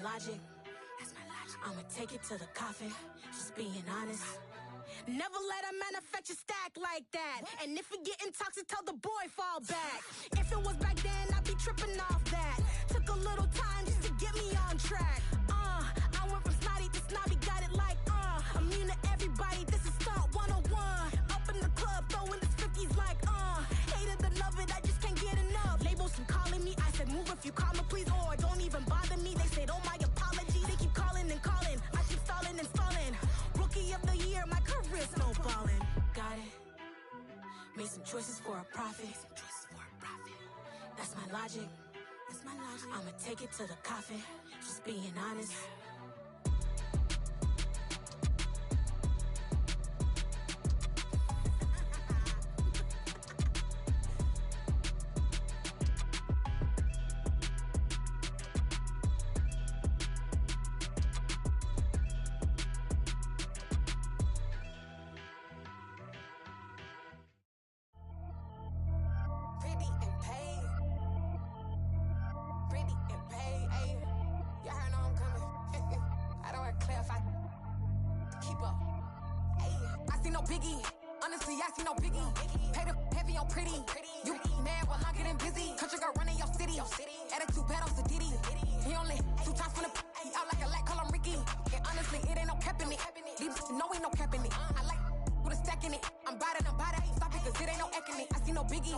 logic. I'ma take it to the coffin, just being honest. Never let a manufacture stack like that. And if we getting toxic, tell the boy fall back. If it was back then, I'd be tripping off that. Took a little time just to get me on track. I went from snotty to snobby, got it like immune to everybody, this is stunt 101. Up in the club, throwing this 50s like hate it, love it, I just can't get enough. Labels from calling me, I said move if you call me please, or don't even bother me. They said oh my apology, they keep calling and calling. I keep stalling and stalling. Rookie of the year, my career snowballing. Got it. Made some choices for a profit. That's my logic. I'ma take it to the coffin, just being honest. Biggie, honestly, I see no biggie. Pay the heavy on pretty. You mad while I'm getting busy. Country girl running your city. Attitude bad on Diddy. He only 2 times from the he out like a lack, call him Ricky. And honestly, it ain't no cap in it. These know ain't no cap in it. I like with a stack in it. I'm bad. Stop it, cause it ain't no eck in it. I see no biggie.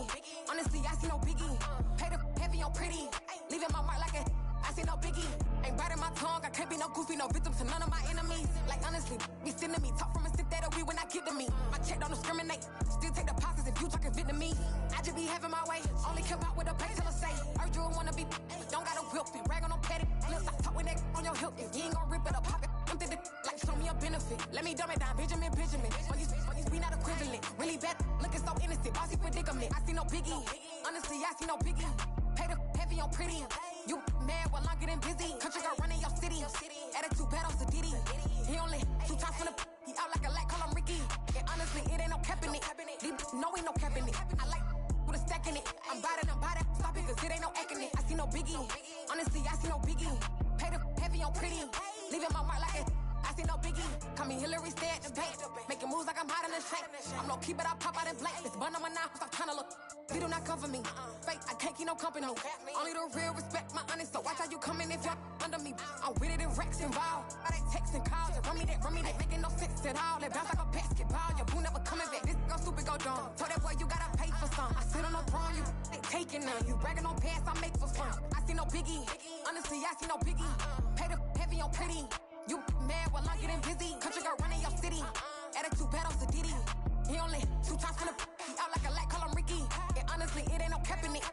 Honestly, I see no biggie. Pay the heavy on pretty. Leaving my mark like a I see no biggie. Ain't biting my tongue. I can't be no goofy, no victim to none of my enemies. Like honestly, be sending me talk from a stick that'll be when I get to me. My check don't discriminate. Still take deposits if you talking Vietnamese. I just be having my way. Only care about what the pay tell her say. Urge you wanna be, don't gotta whip it. Rag on no petty. Let's stop talk with that on your hip. If you ain't gon' rip it up, pop it. Empty the like show me a benefit. Let me dumb it down, Benjamin. All these we not equivalent. Really bad, looking so innocent. Bossy predicament. I see no biggie. Honestly, I see no biggie. Pay the heavy on pretty. You mad while I'm getting busy. Country girl running your city. Attitude bad on Diddy. He only 2 times from the he out like a lack, call him Ricky. And honestly, it ain't no cap in it. No, ain't no cap in it. I like with a stack in it. I'm bad. Stop it, cause it ain't no eck in it. I see no biggie. Honestly, I see no biggie. Pay the heavy on pretty. Leaving my mark like a I see no biggie. Call me Hillary, stay at the bank. Making moves like I'm hiding in shape. I'm low key, but I pop out in blank. It's bun on my knife, stop trying to look. They do not cover me. Fake, I can't keep no company. Only the real respect my honest. So watch how you coming if you're under me. I'm with it in Rex involved. I they text and calls and run me that. Making no sense at all. They bounce like a basketball. Your boo never coming back. This go stupid, go dumb. Told that boy you gotta pay for some. I sit on no throne, you ain't taking none. You bragging on pants, I make for fun. I see no biggie. Honestly, I see no biggie. Pay the heavy on pretty. You mad while I'm getting busy. Country girl running your city. Attitude bad on Diddy. He only 2 times from the he out like a lack, call him Ricky. And honestly, it ain't no cap in it.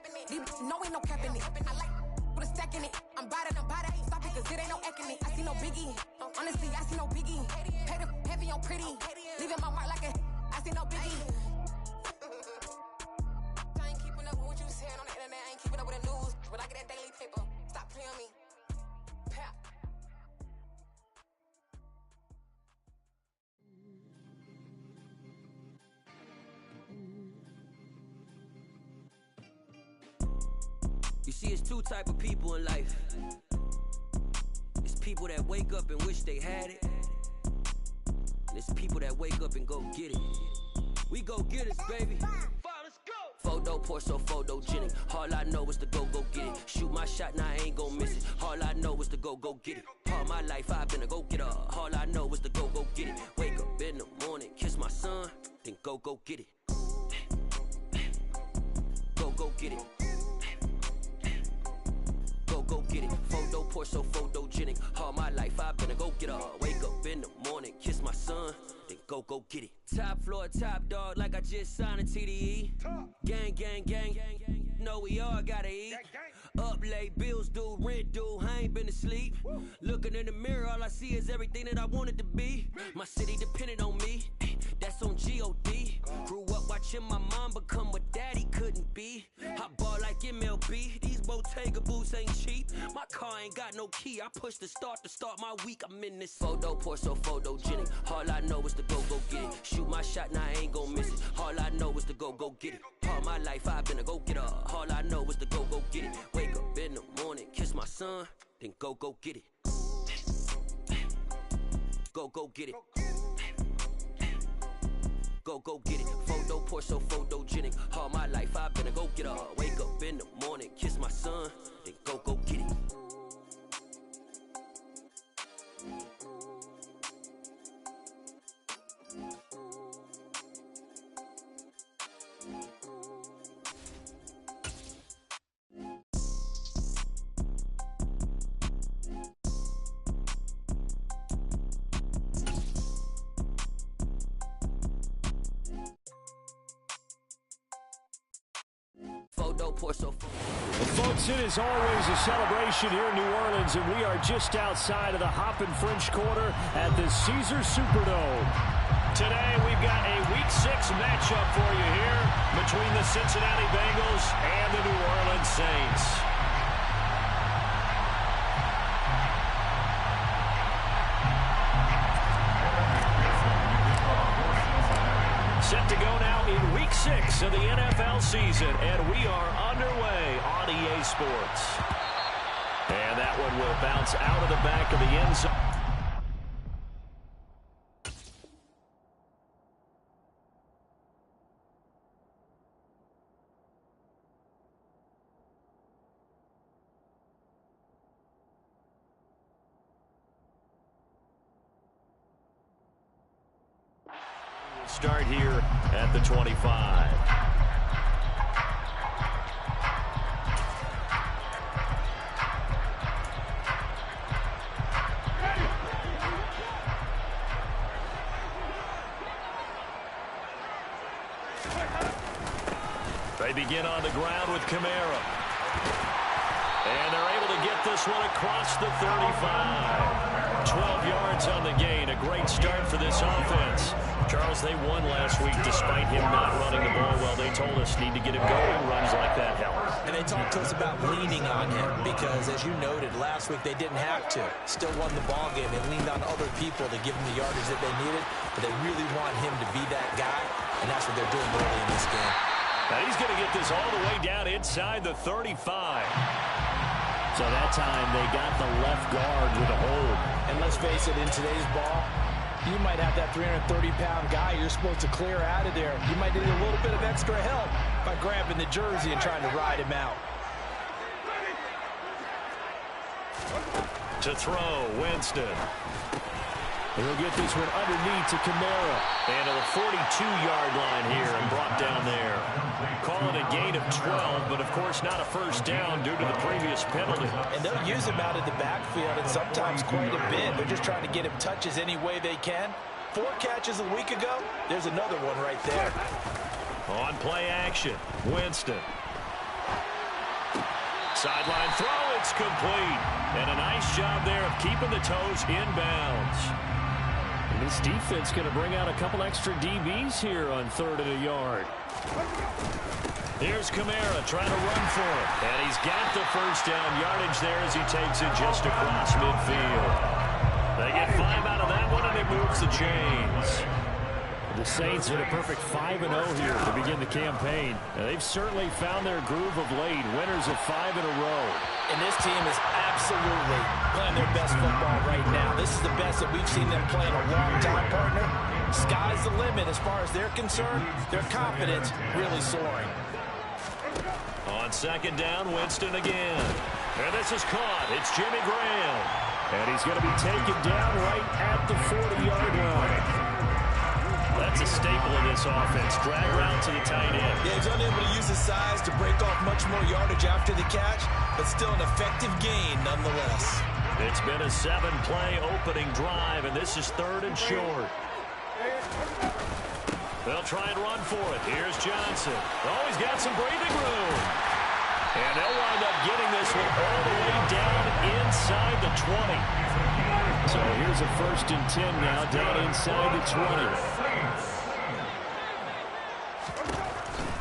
No, ain't no cap in it. I like with a stack in it. I'm bad. Stop it, cause it ain't no eck in it. I see no biggie. Honestly, I see no biggie. Pay the heavy on pretty. Leaving my mark like a I see no biggie. I ain't keeping up with what you saying on the internet. I ain't keeping up with the news. When I get that daily paper, stop playing on me. Pap. You see, it's 2 type of people in life. It's people that wake up and wish they had it. And it's people that wake up and go get it. We go get it, baby. Photo poor, so photogenic. All I know is to go get it. Shoot my shot, now I ain't gon' miss it. All I know is to go get it. All my life I've been a go-getter. All I know is to go get it. Wake up in the morning, kiss my son, then go get it. Go get it. Go get it. Photo poor, so photogenic. All my life I've been a go-getter. Wake up in the morning, kiss my son, then go get it. Top floor, top dog, like I just signed a TDE. Gang. Know we all gotta eat. Up late, bills due, rent due, I ain't been asleep. Looking in the mirror, all I see is everything that I wanted to be. My city depended on me, that's on G.O.D. Grew up watching my mom become what daddy couldn't be. I ball like MLB, these Bottega boots ain't cheap. My car ain't got no key, I push the start to start my week. I'm in this photo poor, so photogenic. All I know is to go get it. Shoot my shot, now I ain't gon' miss it. All I know is to go get it. All my life I've been a go-getter. All I know is to go get it. Wake up in the morning, kiss my son, then go get it. go get it. Go get it. Photo poor, so photogenic. All my life I've been a go-getter. Wake up in the morning, kiss my son, then go get it. Well, folks, it is always a celebration here in New Orleans, and we are just outside of the Hoppin' French Quarter at the Caesars Superdome. Today, we've got a Week 6 matchup for you here between the Cincinnati Bengals and the New Orleans Saints. Set to go now in Week 6 of the NFL season, and we are underway on EA Sports. And that one will bounce out of the back of the end zone. Start here at the 25. They begin on the ground with Kamara. And they're able to get this one across the 35. 12 yards on the gain. A great start for this offense. Charles, they won last week despite him not running the ball well. They told us need to get him going. Runs like that help. And they talked to us about leaning on him because, as you noted, last week they didn't have to. Still won the ball game. They leaned on other people to give them the yardage that they needed, but they really want him to be that guy, and that's what they're doing early in this game. Now he's going to get this all the way down inside the 35. So that time they got the left guard with a hold. And let's face it, in today's ball, you might have that 330-pound guy you're supposed to clear out of there. You might need a little bit of extra help by grabbing the jersey and trying to ride him out. To throw, Winston. He'll get this one underneath to Kamara. And to the 42-yard line here and brought down there. Call it a gain of 12, but of course not a first down due to the previous penalty. And they'll use him out of the backfield and sometimes quite a bit. They're just trying to get him touches any way they can. 4 catches a week ago. There's another one right there. On play action, Winston. Sideline throw, it's complete. And a nice job there of keeping the toes inbounds. And this defense going to bring out a couple extra DBs here on 3rd and a yard. Here's Kamara trying to run for it. And he's got the first down yardage there as he takes it just across midfield. They get 5 out of that one, and it moves the chains. The Saints in a perfect 5-0 here to begin the campaign. Now, they've certainly found their groove of late. Winners of 5 in a row. And this team is absolutely playing their best football right now. This is the best that we've seen them play in a long time, partner. Sky's the limit as far as they're concerned. Their confidence really soaring. On 2nd down, Winston again. And this is caught. It's Jimmy Graham. And he's going to be taken down right at the 40-yard line. That's a staple of this offense. Drag route to the tight end. Yeah, he's unable to use his size to break off much more yardage after the catch, but still an effective gain nonetheless. It's been a 7-play opening drive, and this is 3rd and short. They'll try and run for it. Here's Johnson. Oh, he's got some breathing room. And they'll wind up getting this one all the way down inside the 20. So here's a 1st and 10 now, down inside the 20.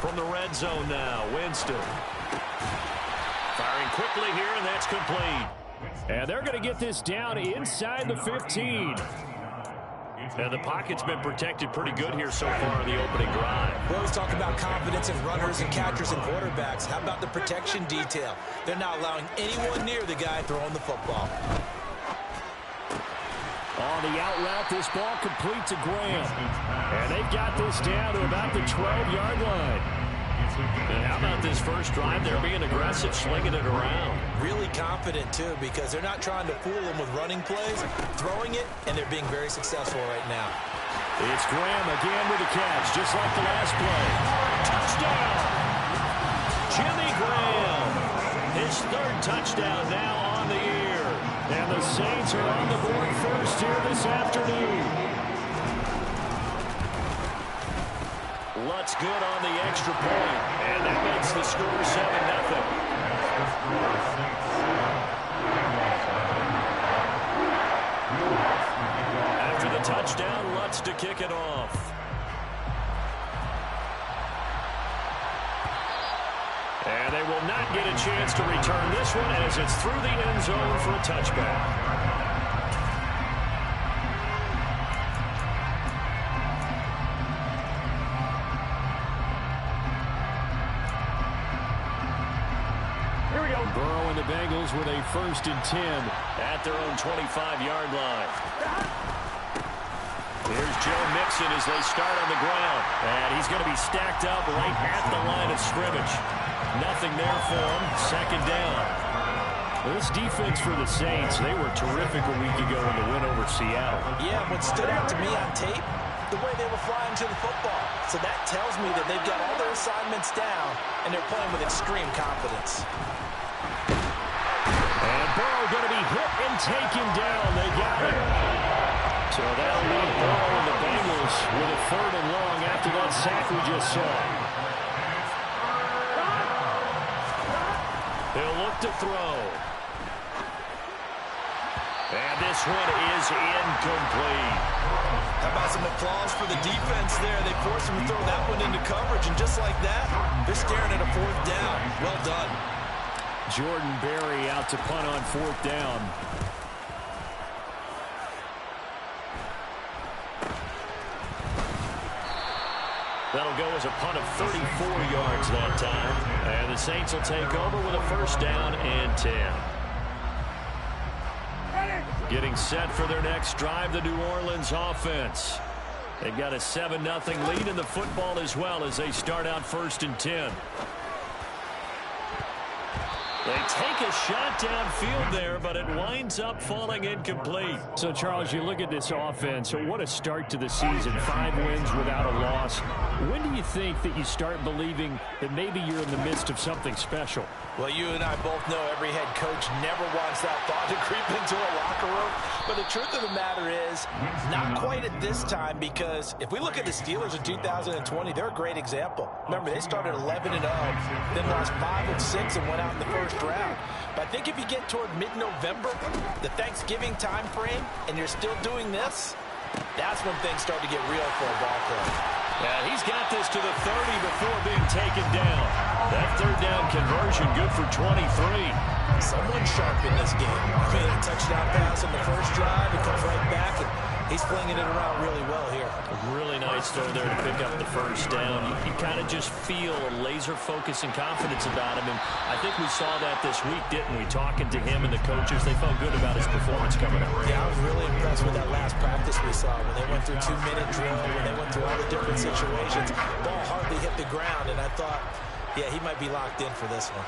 From the red zone now, Winston. Firing quickly here, and that's complete. And they're going to get this down inside the 15. And the pocket's been protected pretty good here so far in the opening drive. We always talk about confidence in runners and catchers and quarterbacks. How about the protection detail? They're not allowing anyone near the guy throwing the football. On the out route, this ball complete to Graham. And they've got this down to about the 12-yard line. And how about this first drive? They're being aggressive, slinging it around. Really confident, too, because they're not trying to fool them with running plays, throwing it, and they're being very successful right now. It's Graham again with a catch, just like the last play. Touchdown! Jimmy Graham. His third touchdown now on the year. And the Saints are on the board first here this afternoon. Lutz good on the extra point, and that makes the score 7-0. After the touchdown, Lutz to kick it off. And they will not get a chance to return this one as it's through the end zone for a touchback. Burrow and the Bengals with a 1st and 10 at their own 25-yard line. Here's Joe Mixon as they start on the ground. And he's going to be stacked up right at the line of scrimmage. Nothing there for him. 2nd down. This defense for the Saints, they were terrific a week ago in the win over Seattle. Yeah, what stood out to me on tape, the way they were flying to the football. So that tells me that they've got all their assignments down, and they're playing with extreme confidence. And Burrow going to be hit and taken down. They got him. So that'll leave Burrow and the Bengals with a 3rd and long after that sack we just saw. He'll look to throw. And this one is incomplete. How about some applause for the defense there? They forced him to throw that one into coverage, and just like that, they're staring at a 4th down. Well done. Jordan Berry out to punt on 4th down. That'll go as a punt of 34 yards that time. And the Saints will take over with a 1st down and 10. Getting set for their next drive, the New Orleans offense. They've got a 7-0 lead in the football as well as they start out 1st and 10. They take a shot downfield there, but it winds up falling incomplete. So, Charles, you look at this offense, so what a start to the season. 5 wins without a loss. When do you think that you start believing that maybe you're in the midst of something special? Well, you and I both know every head coach never wants that thought to creep into a locker room. But the truth of the matter is, not quite at this time, because if we look at the Steelers in 2020, they're a great example. Remember, they started 11-0, then lost 5 of 6 and went out in the 1st round. But I think if you get toward mid-November, the Thanksgiving time frame, and you're still doing this, that's when things start to get real for a ball club. Yeah, he's got this to the 30 before being taken down. That 3rd down conversion good for 23. Someone sharp in this game. I mean, a touchdown pass on the 1st drive, it comes right back, and he's flinging it around really well here. Really nice throw there to pick up the 1st down. You kind of just feel a laser focus and confidence about him, and I think we saw that this week, didn't we? Talking to him and the coaches, they felt good about his performance coming up. Yeah, I was really impressed with that last practice we saw when they went through 2-minute drill, when they went through all the different situations. Ball hardly hit the ground, and I thought, yeah, he might be locked in for this one.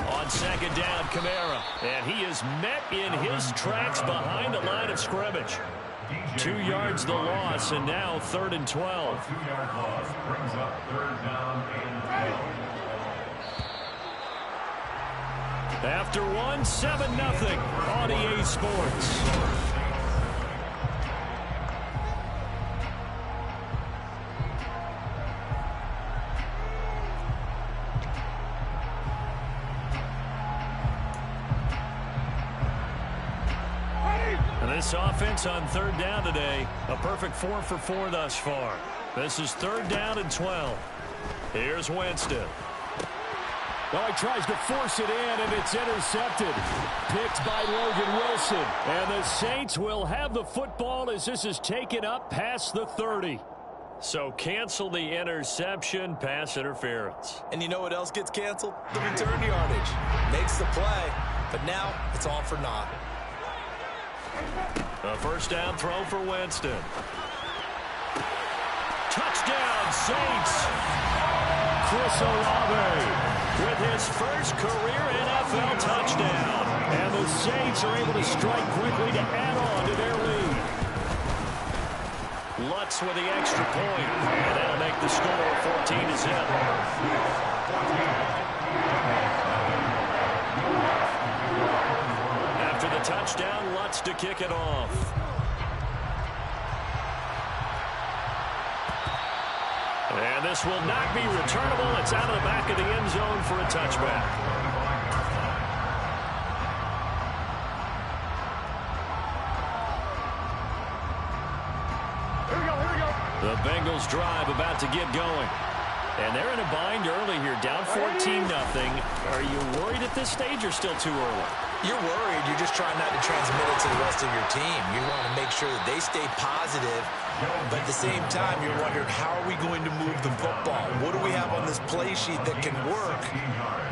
On 2nd down, Kamara. And he is met in his tracks behind the line of scrimmage. 2 yards the loss, and now 3rd and 12. 2-yard loss brings up 3rd down and 12. After 1, 7-0 on EA Sports. This offense on 3rd down today, a perfect 4 for 4 thus far. This is 3rd down and 12. Here's Winston. Oh, he tries to force it in, and it's intercepted. Picked by Logan Wilson. And the Saints will have the football as this is taken up past the 30. So cancel the interception, pass interference. And you know what else gets canceled? The return yardage. Makes the play. But now it's all for naught. A first down throw for Winston. Touchdown, Saints! Chris Olave with his first career NFL touchdown. And the Saints are able to strike quickly to add on to their lead. Lutz with the extra point. And that'll make the score 14-0. After the touchdown, Lutz to kick it off. And this will not be returnable. It's out of the back of the end zone for a touchback. Here we go. The Bengals drive about to get going. And they're in a bind early here, down 14-0. Are you worried at this stage or still too early? You're worried. You're just trying not to transmit it to the rest of your team. You want to make sure that they stay positive, but at the same time, you're wondering, how are we going to move the football? What do we have on this play sheet that can work?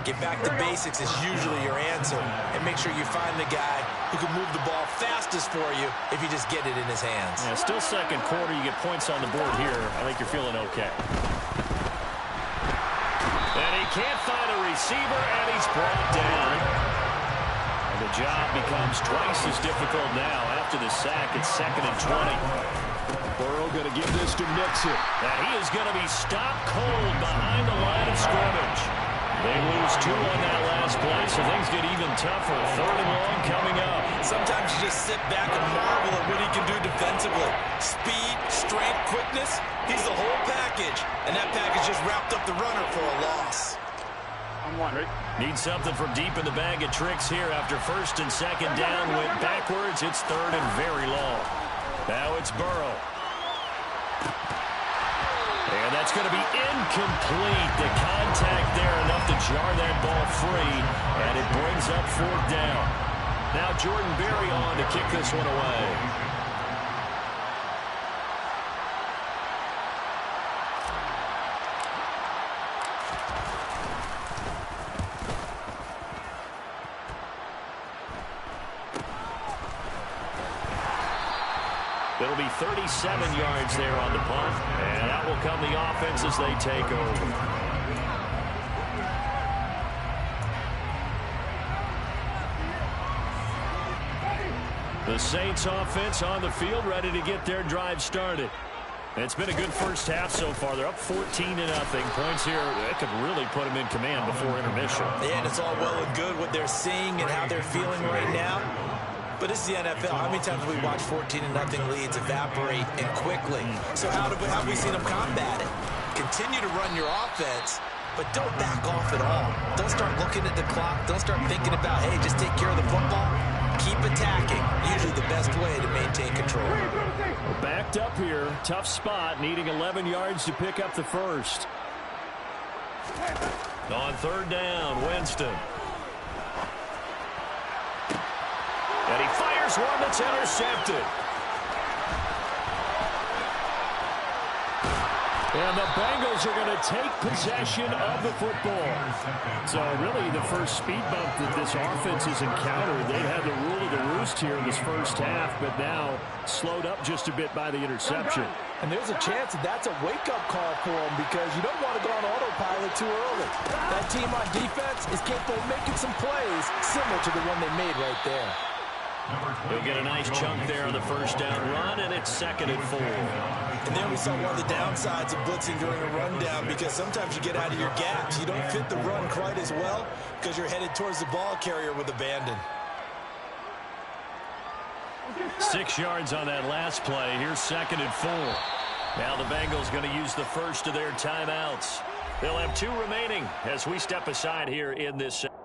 Get back to basics is usually your answer, and make sure you find the guy who can move the ball fastest for you if you just get it in his hands. Yeah, still second quarter. You get points on the board here. I think you're feeling okay. And he can't find a receiver, and he's brought down. And the job becomes twice as difficult now. After the sack, it's 2nd and 20. Burrow going to give this to Mixon. And he is going to be stopped cold behind the line of scrimmage. They lose 2 on that last play, so things get even tougher. 3rd and long coming up. Sometimes you just sit back and marvel at what he can do defensively. Speed, strength, quickness, he's the whole package. And that package just wrapped up the runner for a loss. Need something from deep in the bag of tricks here after 1st and 2nd down. Went backwards. It's 3rd and very long. Now it's Burrow. And that's going to be incomplete. The contact there enough to jar that ball free. And it brings up 4th down. Now Jordan Berry on to kick this one away. It'll be 37 yards there on the punt, and that will come the offense as they take over. The Saints offense on the field, ready to get their drive started. It's been a good first half so far. They're up 14-0. Points here, that could really put them in command before intermission. Yeah, and it's all well and good what they're seeing and how they're feeling right now. But it's the NFL. How many times have we watched 14-0 leads evaporate and quickly? So how have we seen them combat it? Continue to run your offense, but don't back off at all. Don't start looking at the clock. Don't start thinking about, hey, just take care of the football. Keep attacking. Usually the best way to maintain control. We're backed up here. Tough spot. Needing 11 yards to pick up the first. On 3rd down, Winston. And he fires one that's intercepted. And the Bengals are going to take possession of the football. So really the first speed bump that this offense has encountered. They had the rule of the roost here in this first half, but now slowed up just a bit by the interception. And there's a chance that that's a wake-up call for them, because you don't want to go on autopilot too early. That team on defense is capable of making some plays similar to the one they made right there. He'll get a nice chunk there on the first down run, and it's 2nd and 4. And then we saw one of the downsides of blitzing during a rundown, because sometimes you get out of your gaps. You don't fit the run quite as well because you're headed towards the ball carrier with abandon. 6 yards on that last play. Here's 2nd and 4. Now the Bengals going to use the first of their timeouts. They'll have 2 remaining as we step aside here in this second.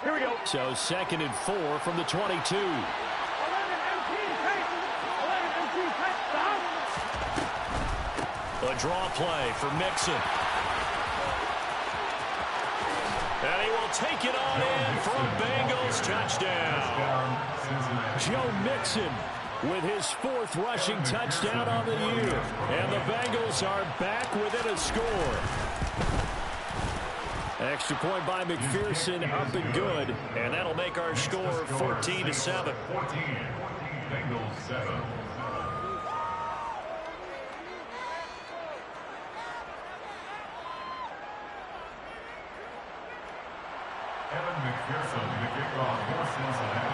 Here we go. So 2nd and 4 from the 22. A draw play for Mixon. And he will take it on in for a Bengals touchdown. Joe Mixon with his 4th rushing touchdown on the year. And the Bengals are back within a score. Extra point by McPherson, up and good. And that'll make our score 14-7. 14, Bengals 7. Evan McPherson, the kickoff for Cincinnati.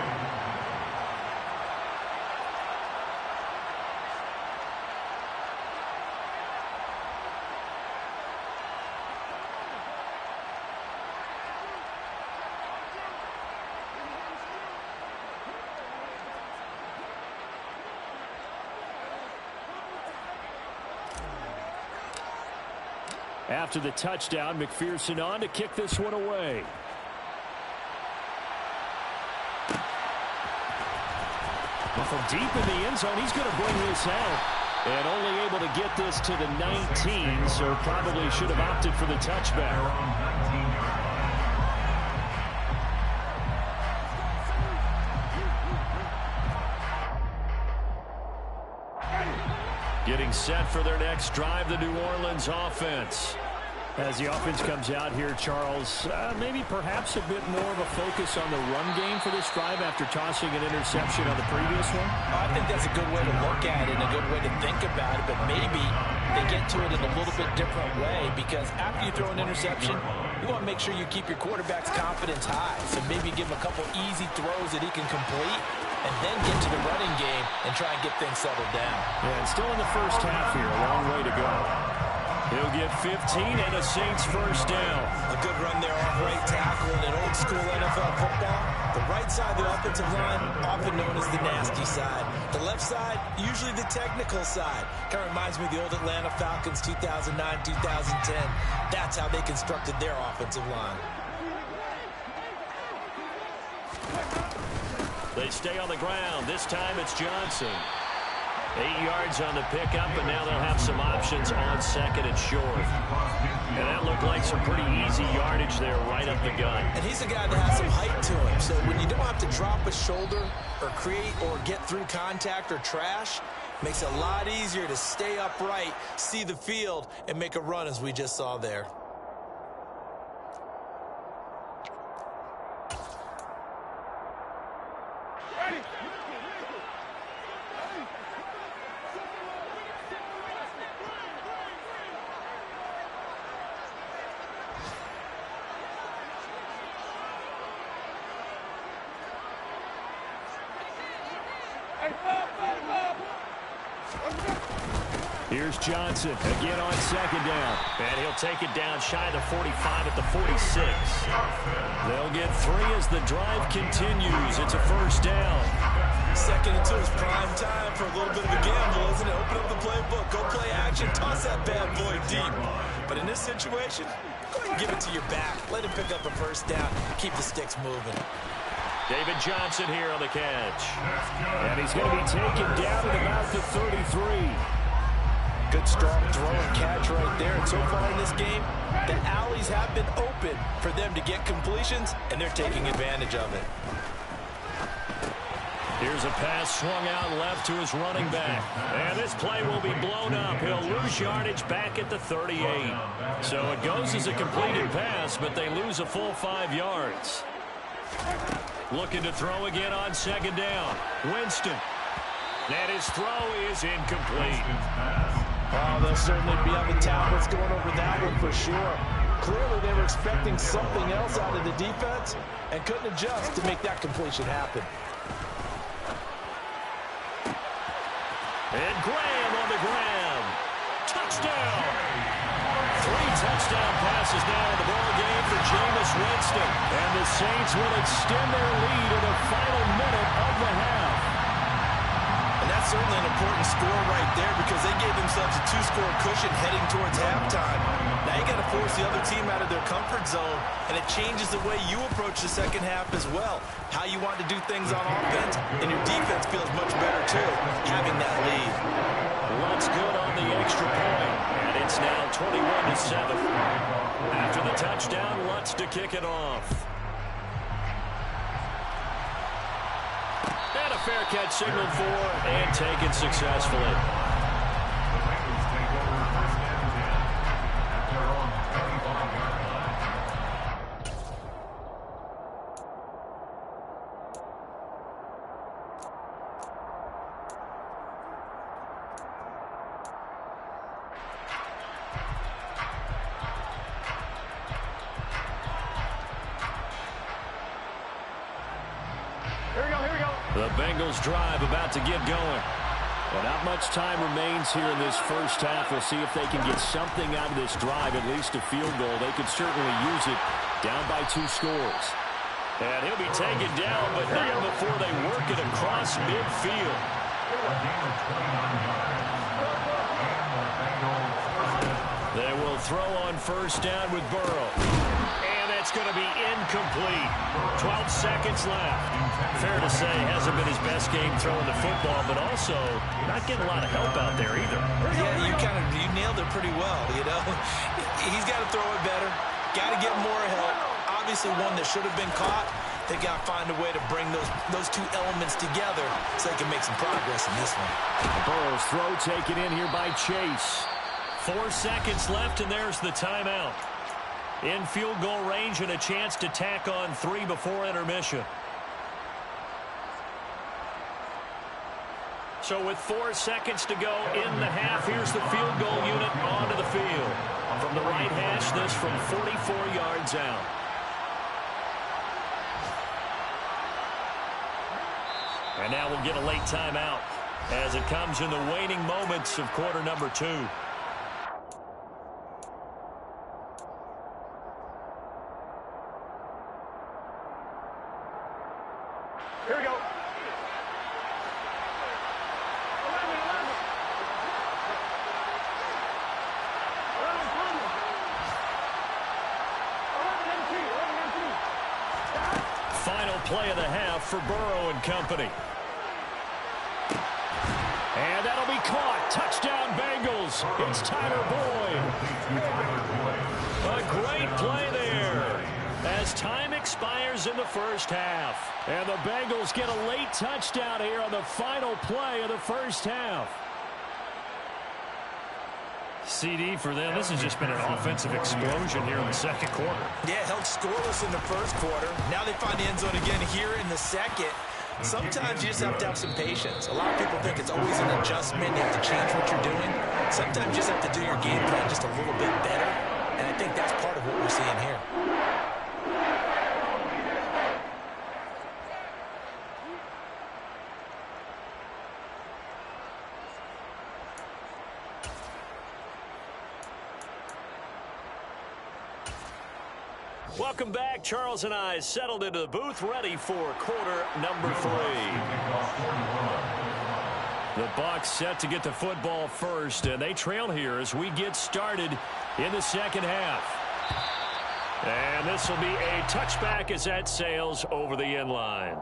After the touchdown, McPherson on to kick this one away. From deep in the end zone, he's going to bring this out. And only able to get this to the 19, so probably should have opted for the touchback. Getting set for their next drive, the New Orleans offense. As the offense comes out here, Charles, maybe perhaps a bit more of a focus on the run game for this drive after tossing an interception on the previous one? I think that's a good way to look at it and a good way to think about it, but maybe they get to it in a little bit different way, because after you throw an interception, you want to make sure you keep your quarterback's confidence high. So maybe give him a couple easy throws that he can complete, and then get to the running game and try and get things settled down. Yeah, and still in the first half here, a long way to go. He'll get 15 and a Saints first down. A good run there off right tackle in an old school NFL football. The right side of the offensive line, often known as the nasty side. The left side, usually the technical side. Kind of reminds me of the old Atlanta Falcons 2009-2010. That's how they constructed their offensive line. They stay on the ground. This time it's Johnson. 8 yards on the pickup, and now they'll have some options on 2nd and short. And that looked like some pretty easy yardage there right up the gut. And he's a guy that has some height to him, so when you don't have to drop a shoulder or create or get through contact or trash, makes it a lot easier to stay upright, see the field, and make a run as we just saw there. Here's Johnson again on 2nd down. And he'll take it down shy of the 45 at the 46. They'll get 3 as the drive continues. It's a first down. 2nd and 2 is prime time for a little bit of a gamble, isn't it? Open up the playbook, go play action, toss that bad boy deep. But in this situation, go ahead and give it to your back. Let him pick up a first down. Keep the sticks moving. David Johnson here on the catch. And he's going to be taken down at about the 33. Good strong throw and catch right there. And so far in this game, the alleys have been open for them to get completions, and they're taking advantage of it. Here's a pass swung out left to his running back. And this play will be blown up. He'll lose yardage back at the 38. So it goes as a completed pass, but they lose a full 5 yards. Looking to throw again on 2nd down. Winston. And his throw is incomplete. Oh, they'll certainly be on the tablets going over that one for sure. Clearly they were expecting something else out of the defense and couldn't adjust to make that completion happen. And Graham on the ground. Touchdown. 3 touchdown passes now in the ball game for Jameis Winston. And the Saints will extend their lead in the final minute of the half. And that's certainly an important score right there, because they gave themselves themselves a 2-score cushion heading towards halftime. Now you got to force the other team out of their comfort zone, and it changes the way you approach the second half as well. How you want to do things on offense, and your defense feels much better too, having that lead. Lutz good on the extra point, and it's now 21-7. After the touchdown, Lutz to kick it off. And a fair catch signaled for and taken successfully. The Bengals drive about to get going. Well, not much time remains here in this first half. We'll see if they can get something out of this drive, at least a field goal. They could certainly use it down by 2 scores. And he'll be taken down, but not before they work it across midfield. They will throw on first down with Burrow. It's going to be incomplete. 12 seconds left. Fair to say, hasn't been his best game throwing the football, but also not getting a lot of help out there either. Yeah, you nailed it pretty well, you know. He's got to throw it better. Got to get more help. Obviously one that should have been caught. They got to find a way to bring those two elements together so they can make some progress in this one. Burrow's throw taken in here by Chase. 4 seconds left, and there's the timeout. In field goal range and a chance to tack on 3 before intermission. So with 4 seconds to go in the half, here's the field goal unit onto the field. From the right hash, this from 44 yards out. And now we'll get a late timeout as it comes in the waning moments of quarter number 2. Here we go. Final play of the half for Burrow and company. And that'll be caught. Touchdown Bengals. It's Tyler Boyd. A great play there as time expires in the first half. And the Bengals get a late touchdown here on the final play of the first half. CD for them. This has just been an offensive explosion here in the second quarter. Yeah, held scoreless in the first quarter. Now they find the end zone again here in the second. Sometimes you just have to have some patience. A lot of people think it's always an adjustment. You have to change what you're doing. Sometimes you just have to do your game plan just a little bit better. And I think that's part of what we're seeing here. Welcome back. Charles and I settled into the booth, ready for quarter number 3. The Bucs set to get the football first, and they trail here as we get started in the second half. And this will be a touchback as that sails over the end line.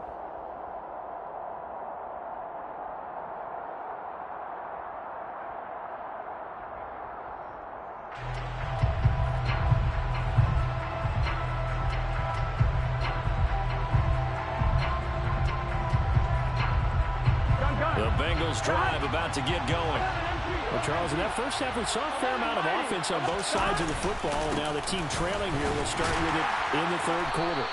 The Bengals drive about to get going. Well, Charles, in that first half, we saw a fair amount of offense on both sides of the football, and now the team trailing here will start with it in the third quarter.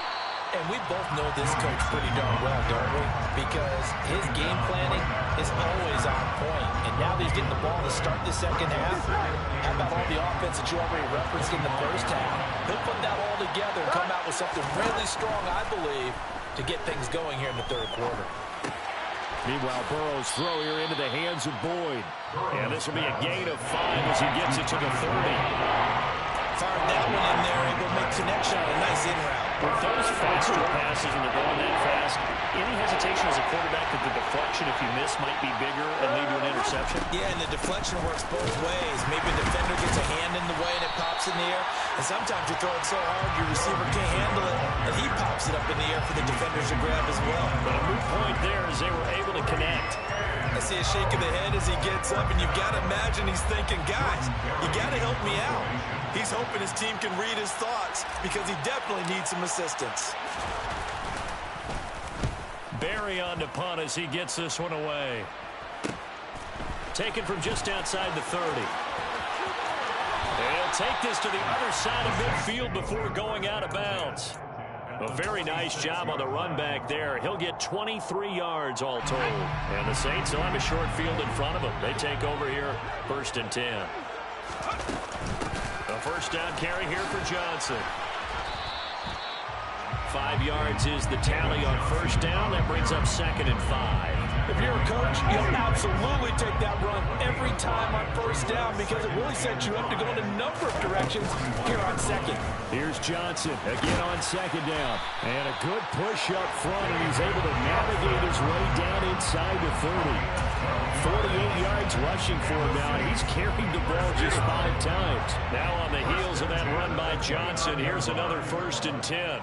And we both know this coach pretty darn well, don't we? Because his game planning is always on point. And now that he's getting the ball to start the second half, how about all the offense that you already referenced in the first half? He'll put that all together and come out with something really strong, I believe, to get things going here in the third quarter. Meanwhile, Burrow's throw here into the hands of Boyd. And this will be a gain of 5 as he gets it to the 30. Fired that one in there, able to make connection on a nice in route. With those faster passes when they're going that fast, any hesitation as a quarterback that the deflection, if you miss, might be bigger and lead to an interception? Yeah, and the deflection works both ways. Maybe a defender gets a hand in the way and it pops in the air. And sometimes you throw it so hard your receiver can't handle it, and he pops it up in the air for the defenders to grab as well. But a moot point there as they were able to connect. I see a shake of the head as he gets up, and you've got to imagine he's thinking, guys, you got to help me out. He's hoping his team can read his thoughts because he definitely needs some assistance. Barry on to punt as he gets this one away. Taken from just outside the 30. They'll take this to the other side of midfield before going out of bounds. A very nice job on the run back there. He'll get 23 yards all told. And the Saints will have a short field in front of them. They take over here, 1st and 10. A first down carry here for Johnson. 5 yards is the tally on first down. That brings up 2nd and 5. If you're a coach, you'll absolutely take that run every time on first down because it really sets you up to go in a number of directions here on 2nd. Here's Johnson again on 2nd down. And a good push up front, and he's able to navigate his way down inside the 30. 48 yards rushing for him now. He's carried the ball just 5 times. Now on the heels of that run by Johnson, here's another 1st and 10.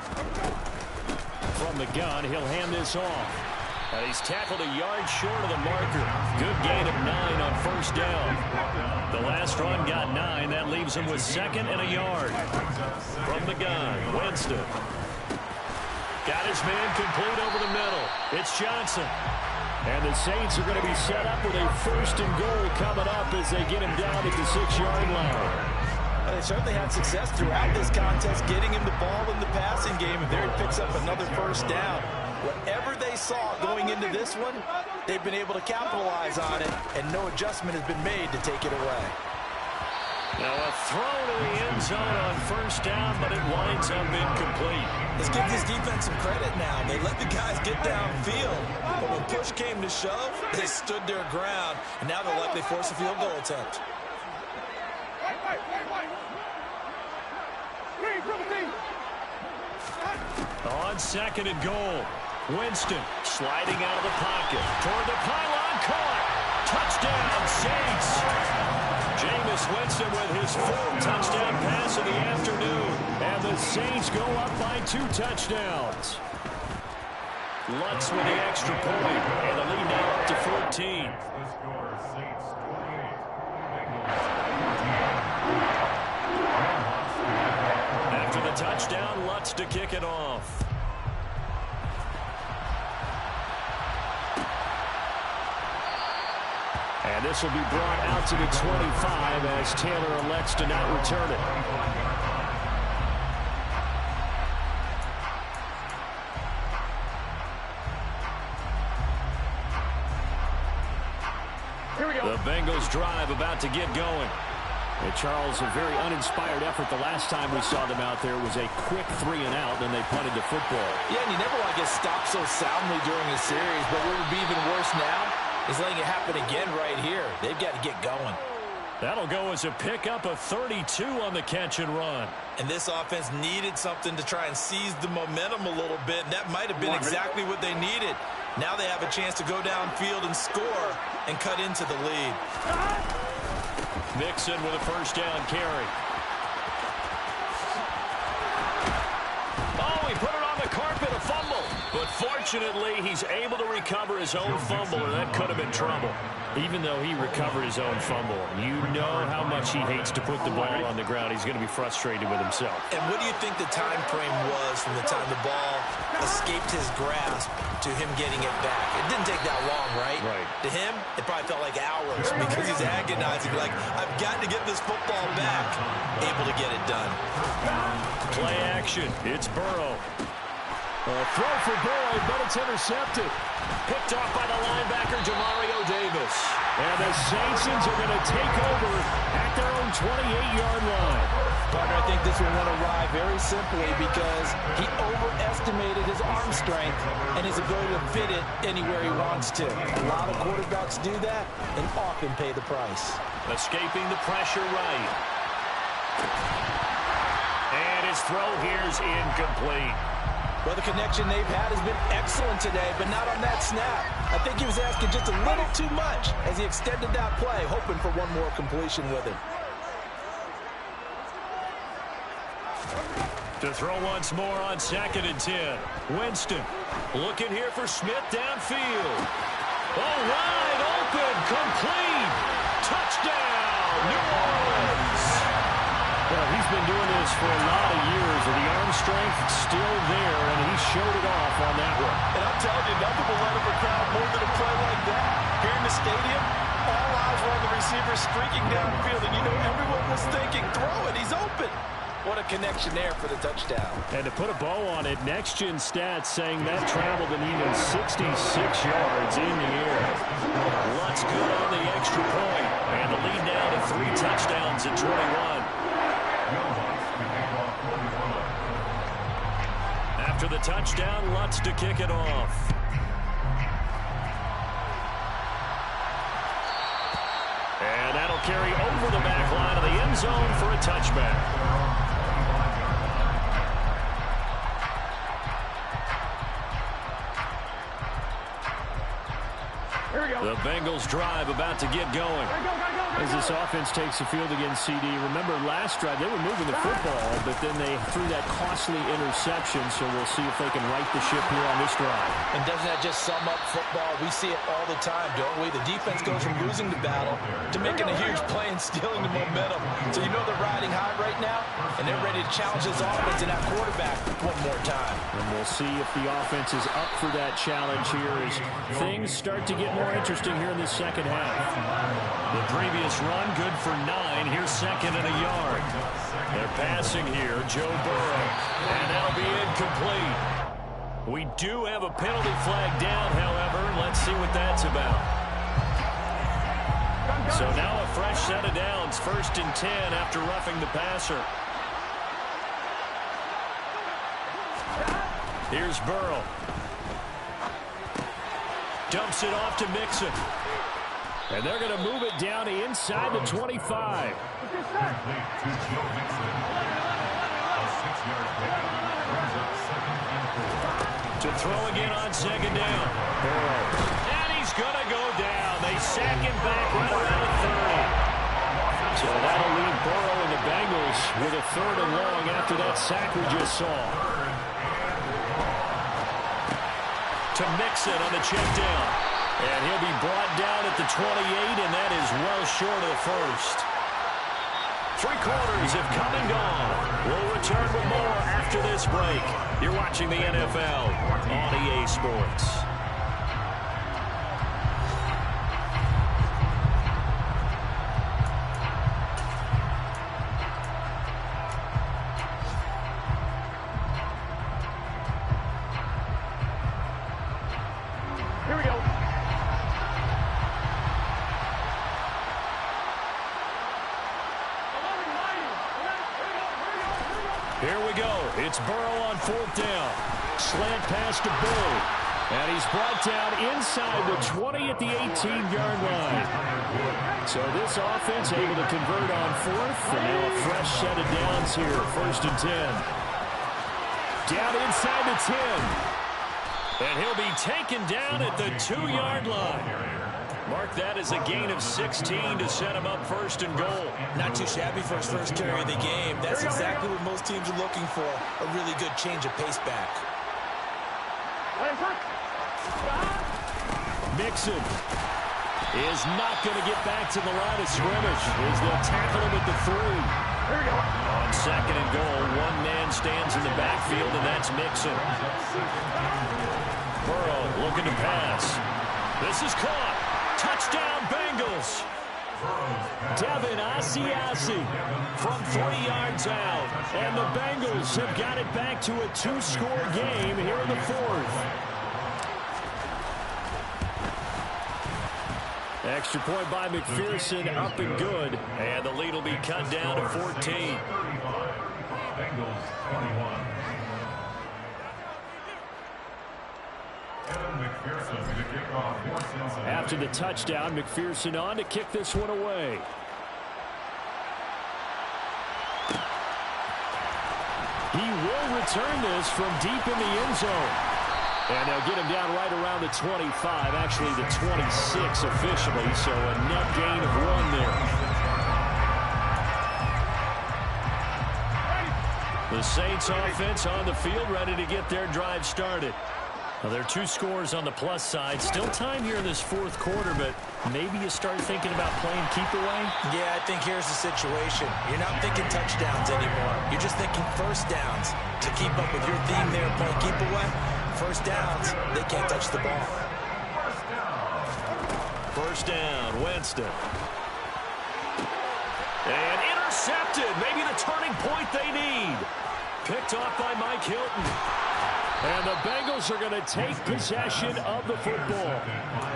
From the gun, he'll hand this off. And he's tackled a yard short of the marker. Good gain of 9 on first down. The last run got 9. That leaves him with 2nd and a yard. From the gun, Winston. Got his man complete over the middle. It's Johnson. And the Saints are going to be set up with a 1st and goal coming up as they get him down at the 6-yard line. They certainly had success throughout this contest, getting him the ball in the passing game, and there he picks up another first down. Whatever they saw going into this one, they've been able to capitalize on it, and no adjustment has been made to take it away. Now a throw to the end zone on first down, but it winds up incomplete. Let's give this defense some credit now. They let the guys get downfield, but when push came to shove, they stood their ground, and now they'll likely force a field goal attempt. On 2nd and goal, Winston sliding out of the pocket toward the pylon, caught. Touchdown, Saints. Jameis Winston with his 4th touchdown pass of the afternoon. And the Saints go up by 2 touchdowns. Lutz with the extra point, and the lead now up to 14. After the touchdown, Lutz to kick it off. And this will be brought out to the 25 as Taylor elects to not return it. Here we go. The Bengals drive about to get going. And Charles, a very uninspired effort the last time we saw them out there. It was a quick 3 and out, then they punted the football. Yeah, and you never want to get stopped so soundly during a series, but what would be even worse now is letting it happen again right here. They've got to get going. That'll go as a pickup of 32 on the catch and run. And this offense needed something to try and seize the momentum a little bit, and that might have been exactly what they needed. Now they have a chance to go downfield and score and cut into the lead. Mixon with a first down carry. Oh, he put it on the carpet, a fumble. But fortunately, he's able to recover his own fumble, and that could have been trouble. Even though he recovered his own fumble, you know how much he hates to put the ball on the ground. He's going to be frustrated with himself. And what do you think the time frame was from the time the ball escaped his grasp to him getting it back? It didn't take that long, right? Right. To him, it probably felt like hours because he's agonizing. Like, I've got to get this football back. Able to get it done. Play action. It's Burrow. A throw for Boyd, but it's intercepted. Picked off by the linebacker, Demario Davis. And the Saints are going to take over at their own 28-yard line. Partner, I think this one went awry very simply because he overestimated his arm strength and his ability to fit it anywhere he wants to. A lot of quarterbacks do that and often pay the price. Escaping the pressure right. And his throw here's incomplete. Well, the connection they've had has been excellent today, but not on that snap. I think he was asking just a little too much as he extended that play, hoping for one more completion with it. To throw once more on 2nd and 10. Winston looking here for Smith downfield. Oh, wide open, complete. Touchdown, New Orleans. Well, he's been doing this for a lot of years, and the arm strength still there, and he showed it off on that one. And I'm telling you, nothing will light up a crowd more than a play like that. Here in the stadium, all eyes were on the receiver streaking downfield, and you know everyone was thinking, throw it, he's open. What a connection there for the touchdown. And to put a bow on it, next-gen stats saying that traveled an even 66 yards in the air. Lutz good on the extra point, and the lead now to 3 touchdowns at 21. After the touchdown, Lutz to kick it off. And that'll carry over the back line of the end zone for a touchback. The Bengals drive about to get going. As this offense takes the field against CD, remember last drive they were moving the football, but then they threw that costly interception, so we'll see if they can right the ship here on this drive. And doesn't that just sum up football? We see it all the time, don't we? The defense goes from losing the battle to making a huge play and stealing the momentum. So you know they're riding high right now, and they're ready to challenge this offense and that quarterback one more time. And we'll see if the offense is up for that challenge here as things start to get more interesting here in the second half. The previous run, good for 9. Here's 2nd and a yard. They're passing here, Joe Burrow. And that'll be incomplete. We do have a penalty flag down, however. Let's see what that's about. So now a fresh set of downs, 1st and 10 after roughing the passer. Here's Burrow. Dumps it off to Mixon. And they're going to move it down to inside the 25. To throw again on 2nd down. Burrow. And he's going to go down. They sack him back right around the 30. So that'll leave Burrow and the Bengals with a 3rd and long after that sack we just saw. To Mixon on the check down. And he'll be brought down at the 28, and that is well short of the 1st. 3 quarters have come and gone. We'll return with more after this break. You're watching the NFL on EA Sports. Here we go. Here we go. It's Burrow on 4th down. Slant pass to Bull. And he's brought down inside the 20 at the 18-yard line. So this offense able to convert on 4th. And now a fresh set of downs here. 1st and 10. Down inside the 10. And he'll be taken down at the 2-yard line. Mark that as a gain of 16 to set him up 1st and goal. Not too shabby for his first carry of the game. That's exactly what most teams are looking for. A really good change of pace back. Mixon is not going to get back to the line of scrimmage as they'll tackle him at the 3. On 2nd and goal, one man stands in the backfield, and that's Mixon. Burrow looking to pass. This is caught. Touchdown, Bengals. Devin Asiasi from 3 yards out. And the Bengals have got it back to a 2-score game here in the 4th. Extra point by McPherson, up and good. And the lead will be cut down to 14. Bengals 21. After the touchdown, McPherson on to kick this one away. He will return this from deep in the end zone. And they'll get him down right around the 25, actually the 26 officially, so a net gain of 1 there. The Saints offense on the field, ready to get their drive started. Well, there are 2 scores on the plus side. Still time here in this fourth quarter, but maybe you start thinking about playing keep away? Yeah, I think here's the situation. You're not thinking touchdowns anymore. You're just thinking first downs. To keep up with your theme there, playing keep away, first downs, they can't touch the ball. First down, Winston. And intercepted. Maybe the turning point they need. Picked off by Mike Hilton. And the Bengals are going to take possession of the football.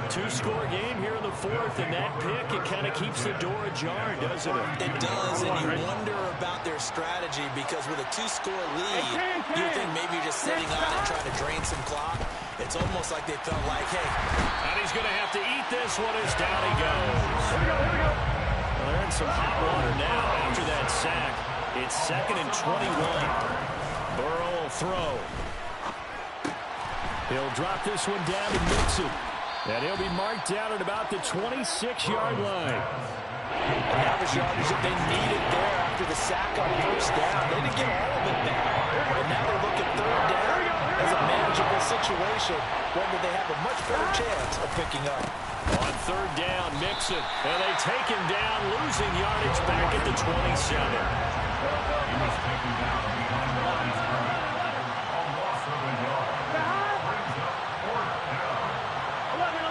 2-score game here in the fourth, and that pick, it kind of keeps the door ajar, doesn't it? It does, and you wonder about their strategy because with a 2-score lead, you think maybe you're just sitting on it trying to drain some clock. It's almost like they felt like, hey. And he's going to have to eat this one as down he goes. Well, they're in some hot water now after that sack. It's 2nd and 21. Burrow will throw. He'll drop this one down to Mixon. And he'll be marked down at about the 26-yard line. And that was yardage that they needed there after the sack on first down. They didn't get all of it back. And now they look at third down as a manageable situation, one that they have a much better chance of picking up. On third down, Mixon. And they take him down, losing yardage back at the 27. He was taken down behind the line of scrimmage. A loss of a yard. Brings up fourth down. 11.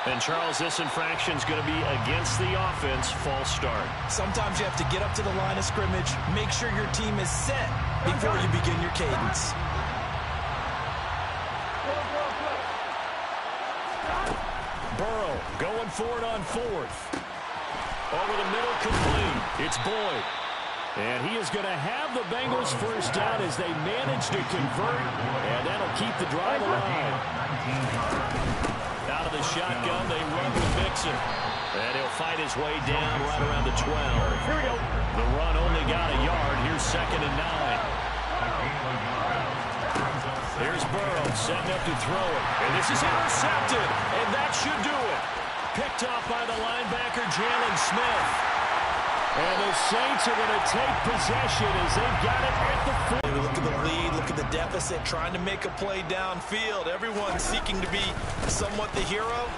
And, Charles, this infraction is going to be against the offense. False start. Sometimes you have to get up to the line of scrimmage, make sure your team is set before you begin your cadence. Burrow going for it on fourth. Over the middle, complete. It's Boyd. And he is going to have the Bengals first down as they manage to convert. And that'll keep the drive alive. Out of the shotgun, they run with Mixon. And he'll fight his way down right around the 12. Here we go. The run only got a yard. Here's 2nd and 9. Here's Burrow setting up to throw it. And this is intercepted. And that should do it. Picked off by the linebacker, Jalen Smith. And the Saints are going to take possession as they've got it at the 4. Look at the lead, look at the deficit, trying to make a play downfield. Everyone seeking to be somewhat the hero.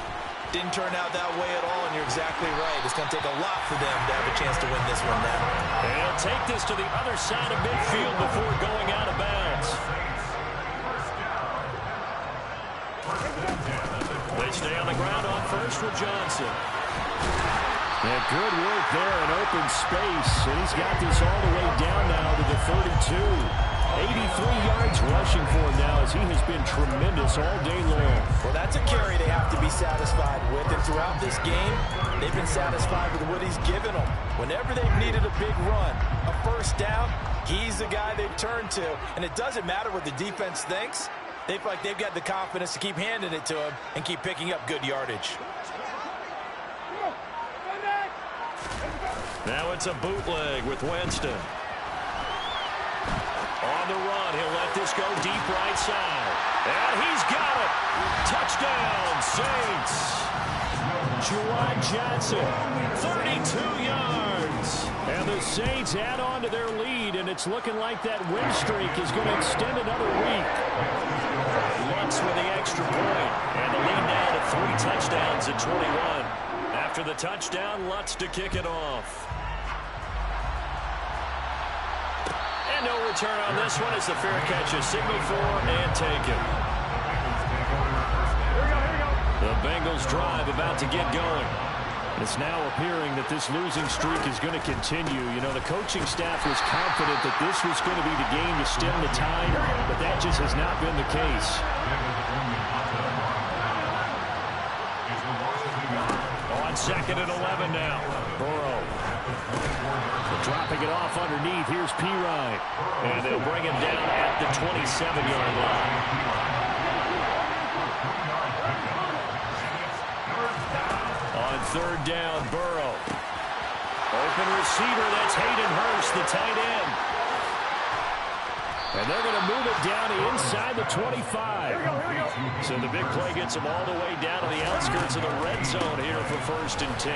Didn't turn out that way at all, and you're exactly right. It's going to take a lot for them to have a chance to win this one now. And he'll take this to the other side of midfield before going out of bounds. They stay on the ground on first with Johnson. And good work there in open space. And he's got this all the way down now to the 32. 83 yards rushing for him now as he has been tremendous all day long. Well, that's a carry they have to be satisfied with. And throughout this game, they've been satisfied with what he's given them. Whenever they've needed a big run, a first down, he's the guy they've turned to. And it doesn't matter what the defense thinks. They feel like they've got the confidence to keep handing it to him and keep picking up good yardage. Now it's a bootleg with Winston. On the run, he'll let this go deep right side. And he's got it. Touchdown, Saints. Juwan Johnson, 32 yards. And the Saints add on to their lead, and it's looking like that win streak is going to extend another week. Lutz with the extra point, and the lead now to 3 touchdowns at 21. After the touchdown, Lutz to kick it off. And no return on this one as the fair catch is signaled for and taken. The Bengals drive about to get going. It's now appearing that this losing streak is going to continue. You know, the coaching staff was confident that this was going to be the game to stem the tide, but that just has not been the case. On 2nd and 11 now. Burrow. Dropping it off underneath. Here's Pirine. And they'll bring him down at the 27-yard line. On 3rd down, Burrow. Open receiver, that's Hayden Hurst, the tight end. And they're going to move it down to inside the 25. Here we go. So the big play gets them all the way down to the outskirts of the red zone here for 1st and 10.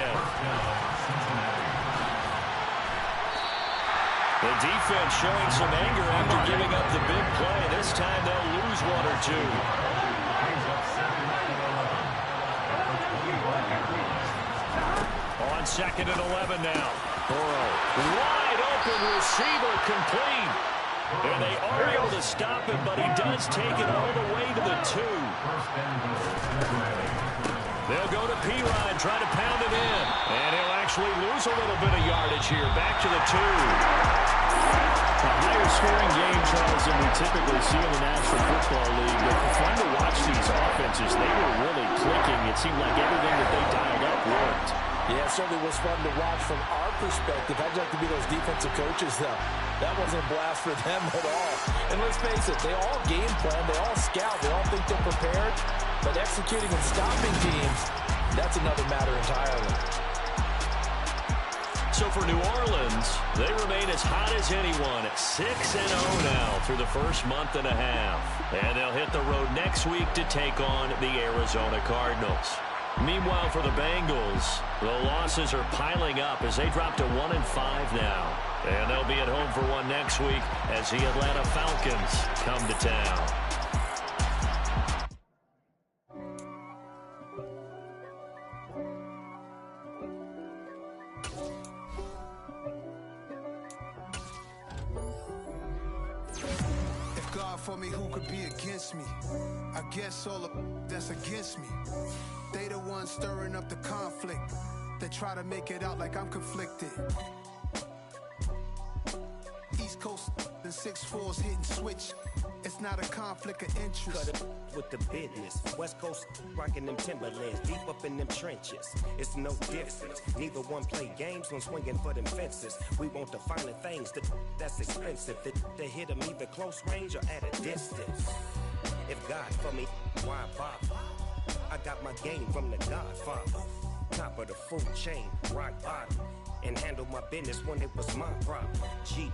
The defense showing some anger after giving up the big play. This time they'll lose one or two. On 2nd and 11 now. Burrow, wide open receiver, complete. And they are able to stop him, but he does take it all the way to the 2. They'll go to P-Ryan, try to pound it in. And he'll actually lose a little bit of yardage here. Back to the 2. A higher scoring game, Charles, than we typically see in the National Football League. But fun to watch these offenses. They were really clicking. It seemed like everything that they dialed up worked. Yeah, it certainly was fun to watch from our perspective. I'd like to be those defensive coaches, though. That wasn't a blast for them at all. And let's face it, they all game plan, they all scout, they all think they're prepared. But executing and stopping teams, that's another matter entirely. So for New Orleans, they remain as hot as anyone at 6-0 now through the first month and a half. And they'll hit the road next week to take on the Arizona Cardinals. Meanwhile, for the Bengals, the losses are piling up as they drop to 1-5 now. And they'll be at home for one next week as the Atlanta Falcons come to town. If God for me, who could be against me? I guess all of that's against me. They the ones stirring up the conflict. They try to make it out like I'm conflicted. East Coast and 6'4's hitting switch. It's not a conflict of interest. Cut it with the business. West Coast rocking them Timberlands, deep up in them trenches. It's no difference. Neither one play games when swinging for them fences. We want the finer things that's expensive. That hit them either close range or at a distance. If God for me, why bother? I got my game from the Godfather. Top of the food chain, rock bottom. And handle my business when it was my problem. Jeep.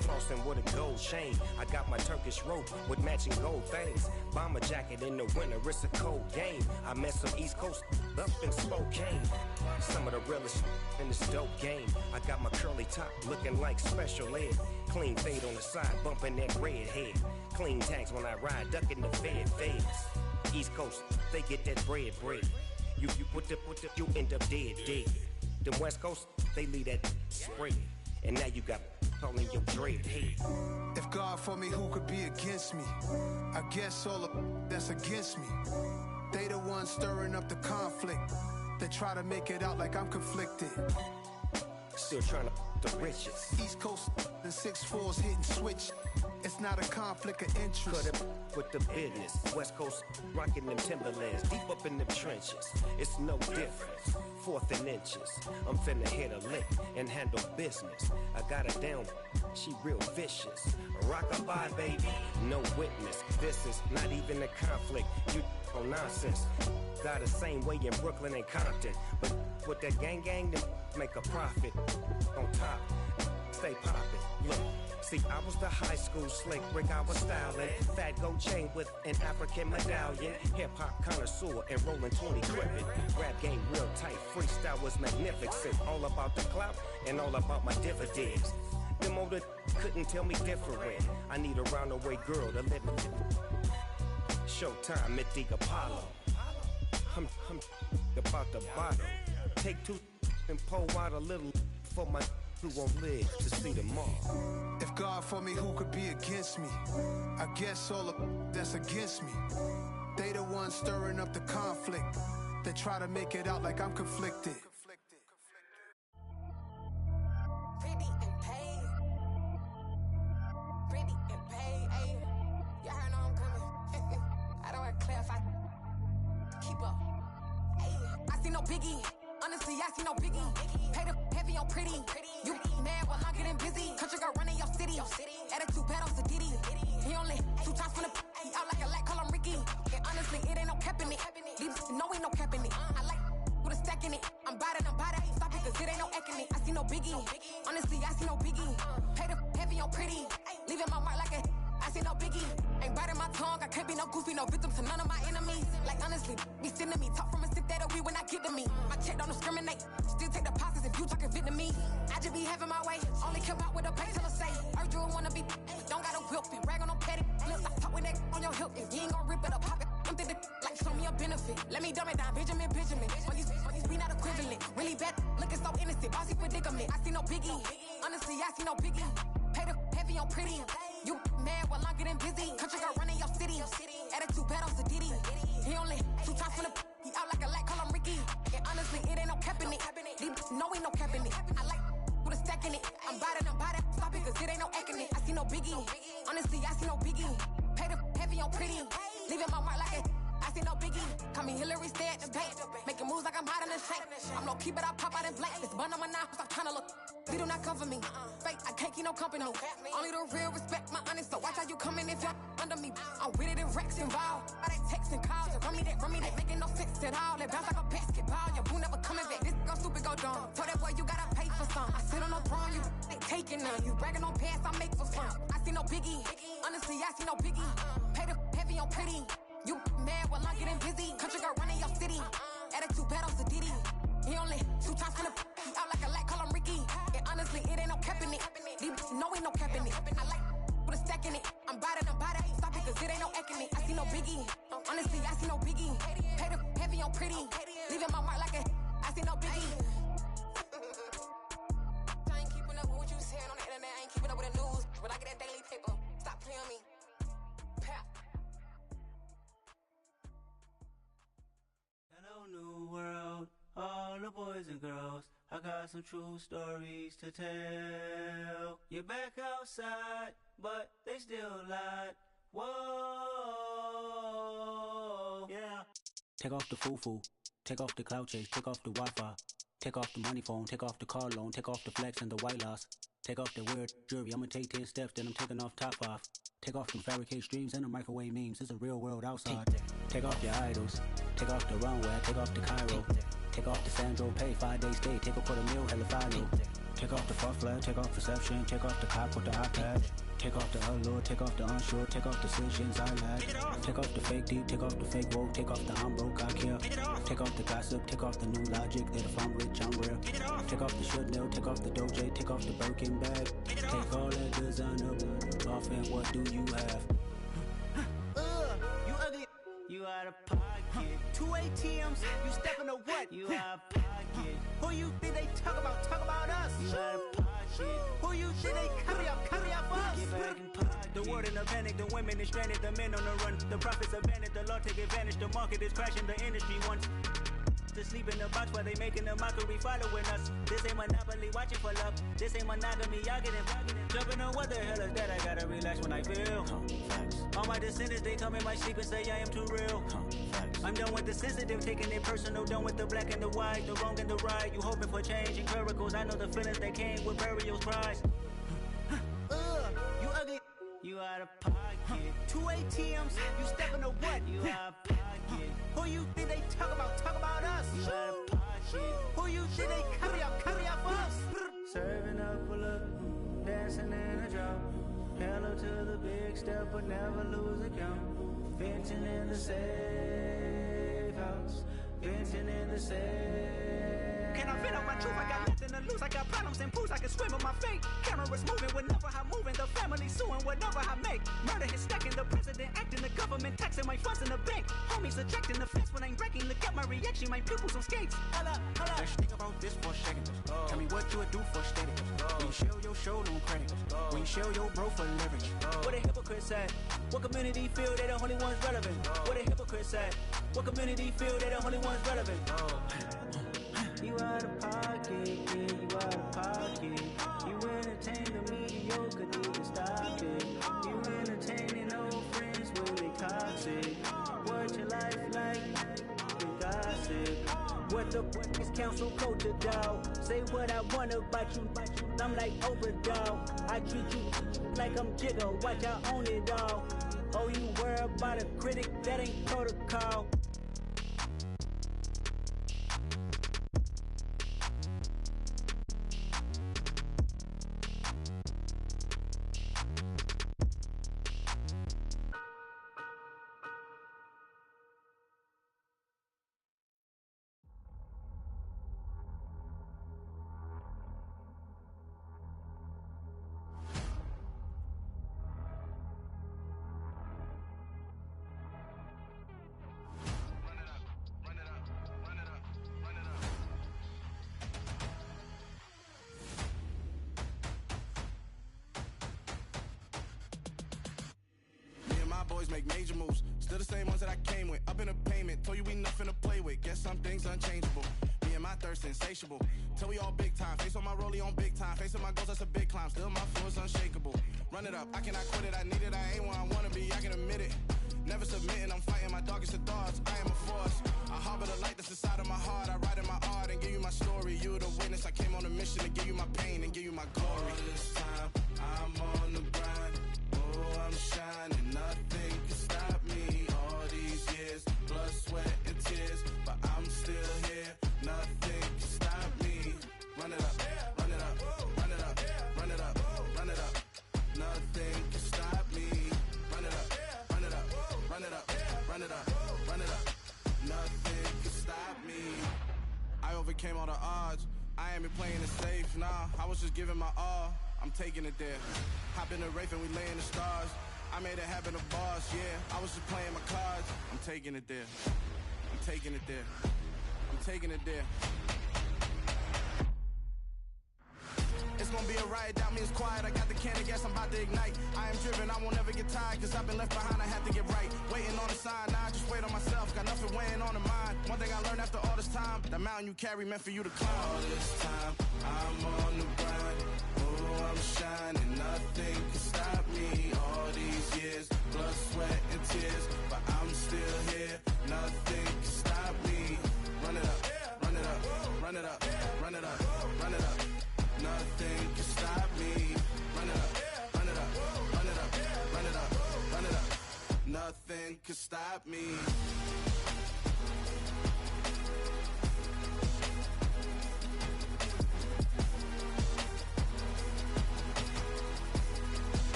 Flossing with a gold chain. I got my Turkish rope with matching gold things. Bomber jacket in the winter, it's a cold game. I met some East Coast up in Spokane. Some of the realest in this dope game. I got my curly top looking like special ed. Clean fade on the side, bumping that red head. Clean tags when I ride, ducking the feds. East Coast, they get that bread. You you end up dead. Them West Coast, they leave that spread. And now you got all in your dread head. If God for me, who could be against me? I guess all of that's against me. They the ones stirring up the conflict. They try to make it out like I'm conflicted. Still trying to the riches. East Coast and 6'4's hitting switch. It's not a conflict of interest. Cut it with the business. West Coast rocking them Timberlands, deep up in them trenches. It's no difference. 4th and inches. I'm finna hit a lick and handle business. I got her down, she real vicious. Rock-a-bye, baby, no witness. This is not even a conflict. You on nonsense. Got the same way in Brooklyn and Compton. But with that gang, then make a profit. On top, stay poppin'. Look. See, I was the high school slick Rick, I was styling. Fat gold chain with an African medallion. Hip-hop connoisseur and rolling 20 crippin'. Rap game real tight, freestyle was magnificent. All about the clout and all about my dividends. Them older couldn't tell me different. I need a roundaway girl to let me. Showtime at the Apollo. I'm about the bottle. Take 2 and pour out a little for my who won't live to see tomorrow. If God for me, who could be against me? I guess all of that's against me. They the ones stirring up the conflict. They try to make it out like I'm conflicted. Pretty and paid. Pretty and paid, ayy. Y'all heard know I'm coming. I don't want to clarify. Keep up. Ayy. I see no biggie. Honestly, I see no biggie. Paid up heavy on pretty. You mad while I'm getting busy. Country girl running your city. Attitude bad on Sadiddy. He only 2 times from the he out like a lack, call him Ricky. And honestly, it ain't no cap in it. These know ain't no cap in it. I like with a stack in it. I'm bad, stop it, cause it ain't no eck in it. I see no biggie. Honestly, I see no biggie. Pay the heavy on pretty. Leaving my mark like a, I see no biggie. Ain't biting my tongue, I can't be no goofy, no victim to none of my enemies. Like honestly, be sending me, talk from a stick that'll be when I get to me. My check don't discriminate, still take deposits if you talking Vietnamese. I just be having my way, only care about what the pay teller say. Urge you wanna be, don't gotta whip it, rag on no petty. Let's not talk with that on your hip, if you ain't gon' rip it up, pop it. Empty the like show me a benefit. Let me dumb it down, Benjamin. We not equivalent, really bad, looking so innocent, bossy predicament. I see no biggie, honestly, I see no biggie. Pay the heavy on pretty. You mad while I'm getting busy. Country girl running your city. Attitude bad on Diddy. He only 2 times from the he out like a light, call him Ricky. And honestly, it ain't no cap in it. No, ain't no cap in it. I like with a stack in it. I'm by that. Stop it, cause it ain't no acting it. I see no biggie. Honestly, I see no biggie. Pay the heavy on pretty. Leaving my mark like a I see no biggie. Call me Hillary, stay at the bank. Making moves like I'm hiding in shape. I'm low key, but I pop out in blank. This bun on my knife, stop trying to look. They do not cover me. Fake, I can't keep no company. Only the real respect my honest. So watch how you coming if you're under me. I'm with it in Rex involved. I they texting calls and run me that. Making no sense at all. They bounce like a basketball. Your boo never coming back. This go stupid, go dumb. Told that boy you gotta pay for some. I sit on no throne, you ain't taking none. You bragging on pants, I make for fun. I see no biggie. Honestly, I see no biggie. Pay the heavy on pretty. You mad while I'm getting busy. Country girl running your city. Attitude bad on Diddy. He only 2 times from the he out like a light, call him Ricky. And honestly, it ain't no cap in it. No, ain't no cap in it. I like with a stack in it. I'm by that. Stop it, cause it ain't no acting it. I see no biggie. Honestly, I see no biggie. Pay the heavy on pretty. Leaving my mark like a I see no biggie. I ain't keeping up with what you saying on the internet. I ain't keeping up with the news. But I get that daily paper. Stop playing on me. Hello, new world, all the boys and girls. I got some true stories to tell. You're back outside, but they still lied. Whoa, yeah. Take off the foo-foo, take off the cloud chase, take off the Wi-Fi, take off the money phone, take off the car loan, take off the flex and the white loss, take off the weird jewelry. I'ma take 10 steps, then I'm taking off top off. Take off them fabricate streams and the microwave memes. It's a real world outside. Take off your idols. Take off the runway. Take off the Cairo. Take off the Sandro Pay. 5-day stay. Take a $250,000 hella final. Take off the fuck flag. Take off perception. Take off the cop with the iPad. Take off the allure. Take off the unsure. Take off decisions I lack. Take off the fake deep. Take off the fake woke. Take off the I'm broke, I care. Take off the gossip. Take off the new logic that if I'm rich, I'm real. Take off the Chanel. Take off the Doja. Take off the Birkin bag. Take all that designer off and what do you have? You ugly. You out of pocket. 2 ATMs. You stepping to what? You out of pocket. Who you think they talk about? Talk about us. You out of pocket. Who you think they carry up us? Get back in pocket. The world in a panic. The women is stranded. The men on the run. The profits abandoned. The law take advantage. The market is crashing. The industry wants to sleep in the box while they making a mockery following us. This ain't monopoly, watching for love. This ain't monogamy, y'all getting jumping on what the hell is that? I gotta relax when I feel. All my descendants, they come in my sleep and say I am too real. I'm done with the sensitive, taking it personal. Done with the black and the white, the wrong and the right. You hoping for change and miracles. I know the feelings that came with burial cries. You ugly. You out of pocket. 2 ATMs. You stepping to what? You out of pocket. Who you think they talk about? Talk about us. You out of pocket. Who you think they carry up us? Serving up, pull up, dancing in a drop. Hello to the big step, but never lose a count. Venting in the safe house. Venting in the safe. Can I vent out my truth? I got nothing to lose. I got problems and pools. I can swim with my fate. Cameras moving whenever I'm moving. The family suing whatever I make. Murder is stacking. The president acting. The government taxing my funds in the bank. Homies ejecting the fence when I'm breaking. Look at my reaction. My pupils on skates. Holla, holla. Let's think about this for a second. Tell me what you would do for steady. When you show your show, no credit. When you show your bro for leverage. What a hypocrite said. What community feel they the only ones relevant? What a hypocrite said. What community feel they the only ones relevant? You out of pocket, yeah, you out of pocket. You entertain the mediocre, need to stop it. You entertaining old friends when they toxic. What your life like? You gossip. What the fuck is council culture, dog? Say what I want about you. I'm like overdog. I treat you like I'm Jigga. Watch I own it all. Oh, you worry about a critic? That ain't protocol. always make major moves. Still the same ones that I came with. Up in a payment, told you we nothing to play with. Guess some things unchangeable. Me and my thirst insatiable. Till we all big time. Face on my rollie on big time. Facing my goals, that's a big climb. Still my flow is unshakable. Run it up, I cannot quit it. I need it, I ain't where I wanna be. I can admit it. Never submitting, I'm fighting my darkest of thoughts. I am a force. I harbor the light that's inside of my heart. I write in my art and give you my story. You the witness. I came on a mission to give you my pain and give you my glory. All this time, I'm on the grind. Oh, I'm shining. Nothing can stop me. All these years, blood, sweat, and tears. But I'm still here. Nothing can stop me. Run it up, run it up, run it up, run it up, run it up. Nothing can stop me. Run it up, run it up, run it up, run it up, run it up. Nothing can stop me. I overcame all the odds. I ain't been playing it safe, nah. I was just giving my all. I'm taking it there. Hop in the Wraith and we lay in the stars. I made it happen, a boss, yeah. I was just playing my cards. I'm taking it there. I'm taking it there. I'm taking it there. It's gonna be a riot, doubt me, it's quiet. I got the can of gas, I'm about to ignite. I am driven, I won't ever get tired, cause I've been left behind, I have to get right. Waiting on the sign, now I just wait on myself. Got nothing weighing on the mind. One thing I learned after all this time, the mountain you carry meant for you to climb. All this time, I'm on the grind. Oh, I'm shining, nothing can stop me. All these years, blood, sweat, and tears. But I'm still here, nothing can stop me. Run it up, run it up, run it up, run it up, run it up. Nothing can stop me. Run it up, run it up, run it up, run it up, run it up. Nothing can stop me.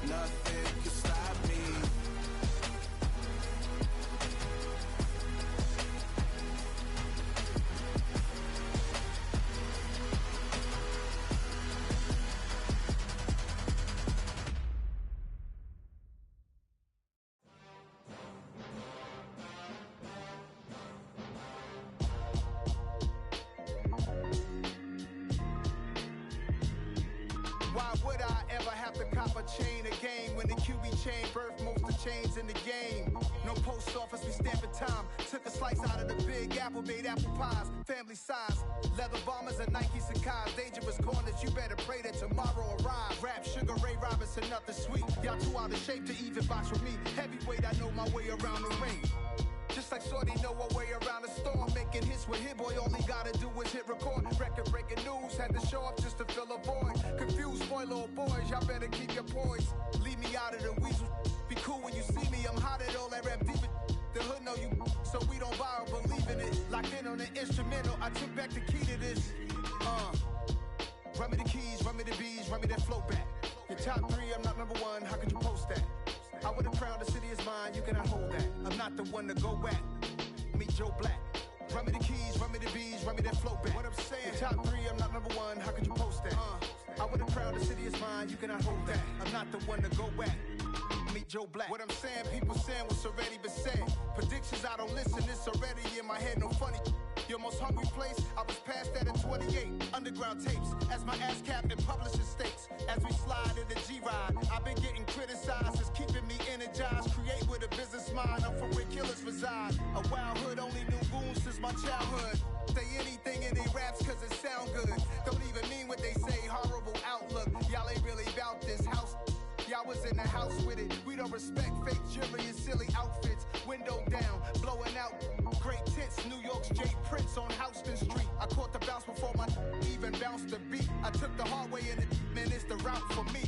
Nothing can stop me. Why would I ever have to cop a chain again when the QB chain birthed most of chains in the game? No post office, we stamping time. Took a slice out of the big apple, made apple pies, family size. Leather bombers and Nike Sakai's. Dangerous corners, you better pray that tomorrow arrives. Rap, Sugar Ray Robinson, nothing sweet. Y'all too out of shape to even box with me. Heavyweight, I know my way around the ring. Just like Shorty know her way around the storm. Making hits with Hit Boy, all he gotta do is hit record. Record breaking news, had to show up just to fill a void. Confused boy, little boys, y'all better keep your poise. Leave me out of the weasel. Be cool when you see me, I'm hot at all that rap deep. The hood know you, so we don't borrow, believe in it. Locked in on the instrumental, I took back the key to this. Run me the keys, run me the bees, run me that flow back. Your top three, I'm not number one, how could you post that? I would've crowned the city is mine, you cannot hold that. I'm not the one to go back. Meet Joe Black. Run me the keys, run me the bees, run me that flow back. What I'm saying, your top three, I'm not number one, how could you post that? I would've crowned the city is mine, you cannot hold that. I'm not the one to go back. Meet Joe Black. What I'm saying, people saying what's already been said. Predictions, I don't listen, it's already in my head, no funny. Your most hungry place, I was past that at 28. Underground tapes, as my ass cap in publishing states. As we slide in the G-Ride, I've been getting criticized, it's keeping me energized. Create with a business mind, I'm from where killers reside. A wild hood, only knew goons since my childhood. Say anything in they raps cause it sound good. Don't even mean what they say, horrible outlook. Y'all ain't really about this house. Y'all was in the house with it. We don't respect fake jewelry and silly outfits. Window down, blowing out. Great tits, New York's Jay Prince on Houston Street. I caught the bounce before my even bounced the beat. I took the hard way in it, man, it's the route for me.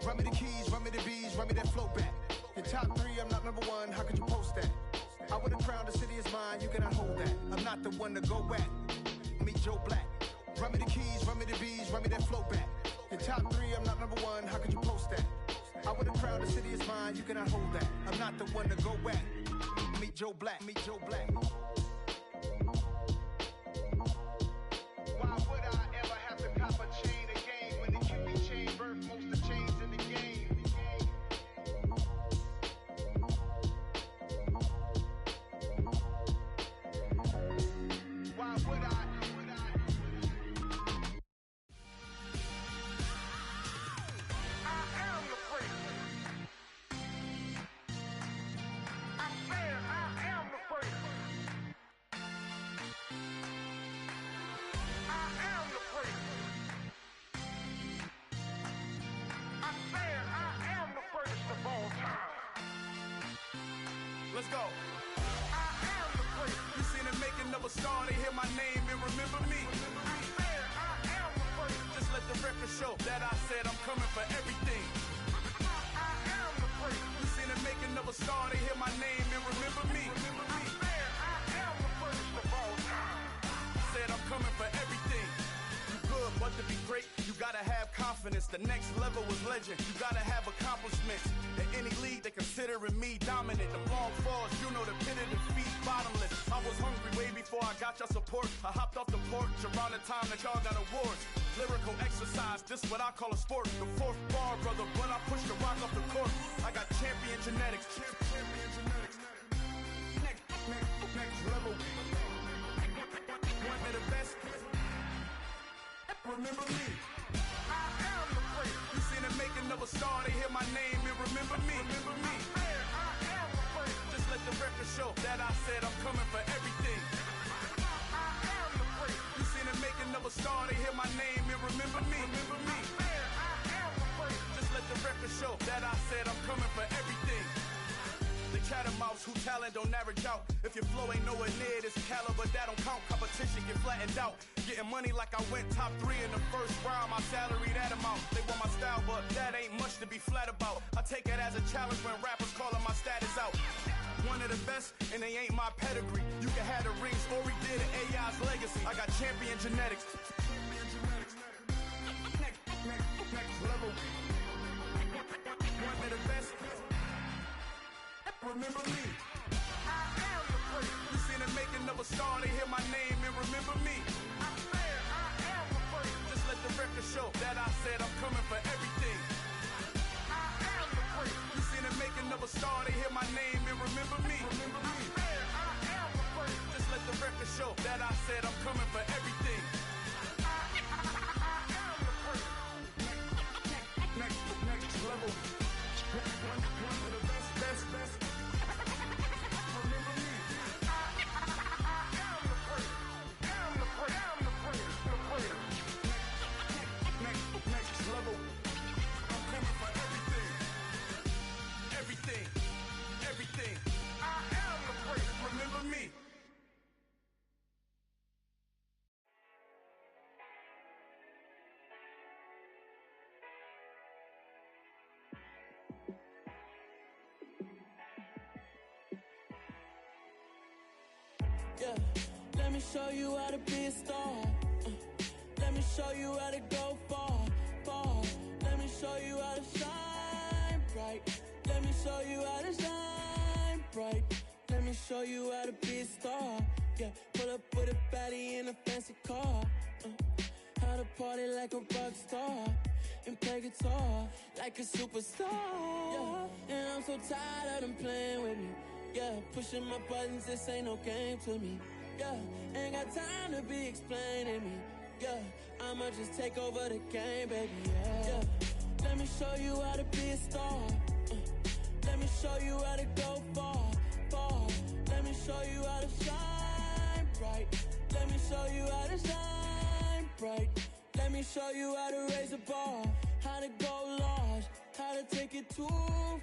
Run me the keys, run me the bees, run me that flow back. Your top three, I'm not number one, how could you post that? I would've crowned the city is mine, you cannot hold that. I'm not the one to go back. Meet Joe Black. Run me the keys, run me the bees, run me that flow back. Your top three, I'm not number one, how could you post that? I would've crowned the city is mine, you cannot hold that. I'm not the one to go back. Meet Joe Black, meet Joe Black. Why would I ever have to cop a chain again when the QB chain birthed most of chains in the game? Why would I? let's go. I am the great. You seen the making of a star, they hear my name and remember me. I am the great. Just let the record show that I said I'm coming for everything. I am the great. You seen the making of a star, they hear my name and remember me. I am the first of all time. Said I'm coming for everything. You good, but to be great, you gotta have confidence. The next level was legend. You gotta have accomplishments. In any league, they considering me dominant. The long falls, you know the pit of defeat, bottomless. I was hungry way before I got your support. I hopped off the porch around the time that y'all got awards. Lyrical exercise, this what I call a sport. The fourth bar, brother, when I push the rock off the court. I got champion genetics. Champion genetics. Next level. One of the best. Remember me. I am the great. You seen the making of a star, they hear my name and remember me. Remember me. I am the great. Just let the record show that I said I'm coming for everything. I am the great. You seen the making of a star, they hear my name and remember me. Remember me. I am the great. Just let the record show that I said I'm coming for everything. The catamounts who talent don't average out. If your flow ain't nowhere near this caliber, that don't count. Competition get flattened out. Getting money like I went top 3 in the first round. My salary that amount. They want my style, but that ain't much to be flat about. I take it as a challenge when rappers calling my status out. One of the best, and they ain't my pedigree. You can have the rings, or we did an AI's legacy. I got champion genetics. Next level. One of the best. Remember me. I am the great. You seen the making of a star, they hear my name and remember me. I am the great. Just let the record show that I said I'm coming for everything. I am the great. You seen the making of a star, they hear my name and remember me. Remember me. I am the great. Just let the record show that I said I'm coming for everything. I am the great. Next level. One of the best. Next level. I'm coming for everything. Everything. I am the great. Remember me. Yeah, let me show you how to be a star. Let me show you how to go far. Let me show you how to shine bright. Let me show you how to shine bright. Let me show you how to be a star. Yeah, pull up with a baddie in a fancy car. How to party like a rock star and play guitar like a superstar. Yeah, and I'm so tired of them playing with me. Yeah, pushing my buttons, this ain't no game to me. Yeah, ain't got time to be explaining me. Yeah, I'ma just take over the game, baby. Yeah, let me show you how to be a star. Let me show you how to go far. Let me show you how to shine bright. Let me show you how to shine bright. Let me show you how to raise a bar, how to go large, how to take it too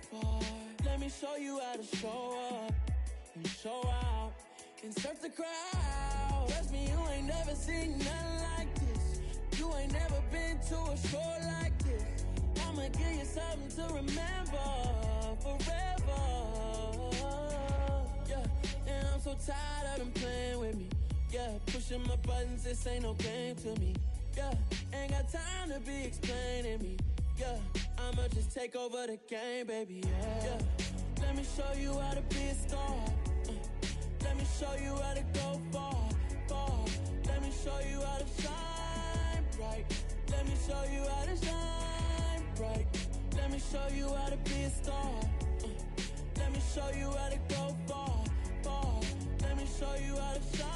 far. Let me show you how to show up and show out and surf the crowd. Trust me, you ain't never seen nothing like this. You ain't never been to a show like this. I'ma give you something to remember forever. Yeah, and I'm so tired of them playing with me. Yeah, pushing my buttons, this ain't no game to me. Yeah, ain't got time to be explaining me. Yeah, I'ma just take over the game, baby. Yeah, let me show you how to be a star. Let me show you how to go far. Let me show you how to shine bright. Let me show you how to shine bright. Let me show you how to be a star. Let me show you how to go far. Let me show you how to shine.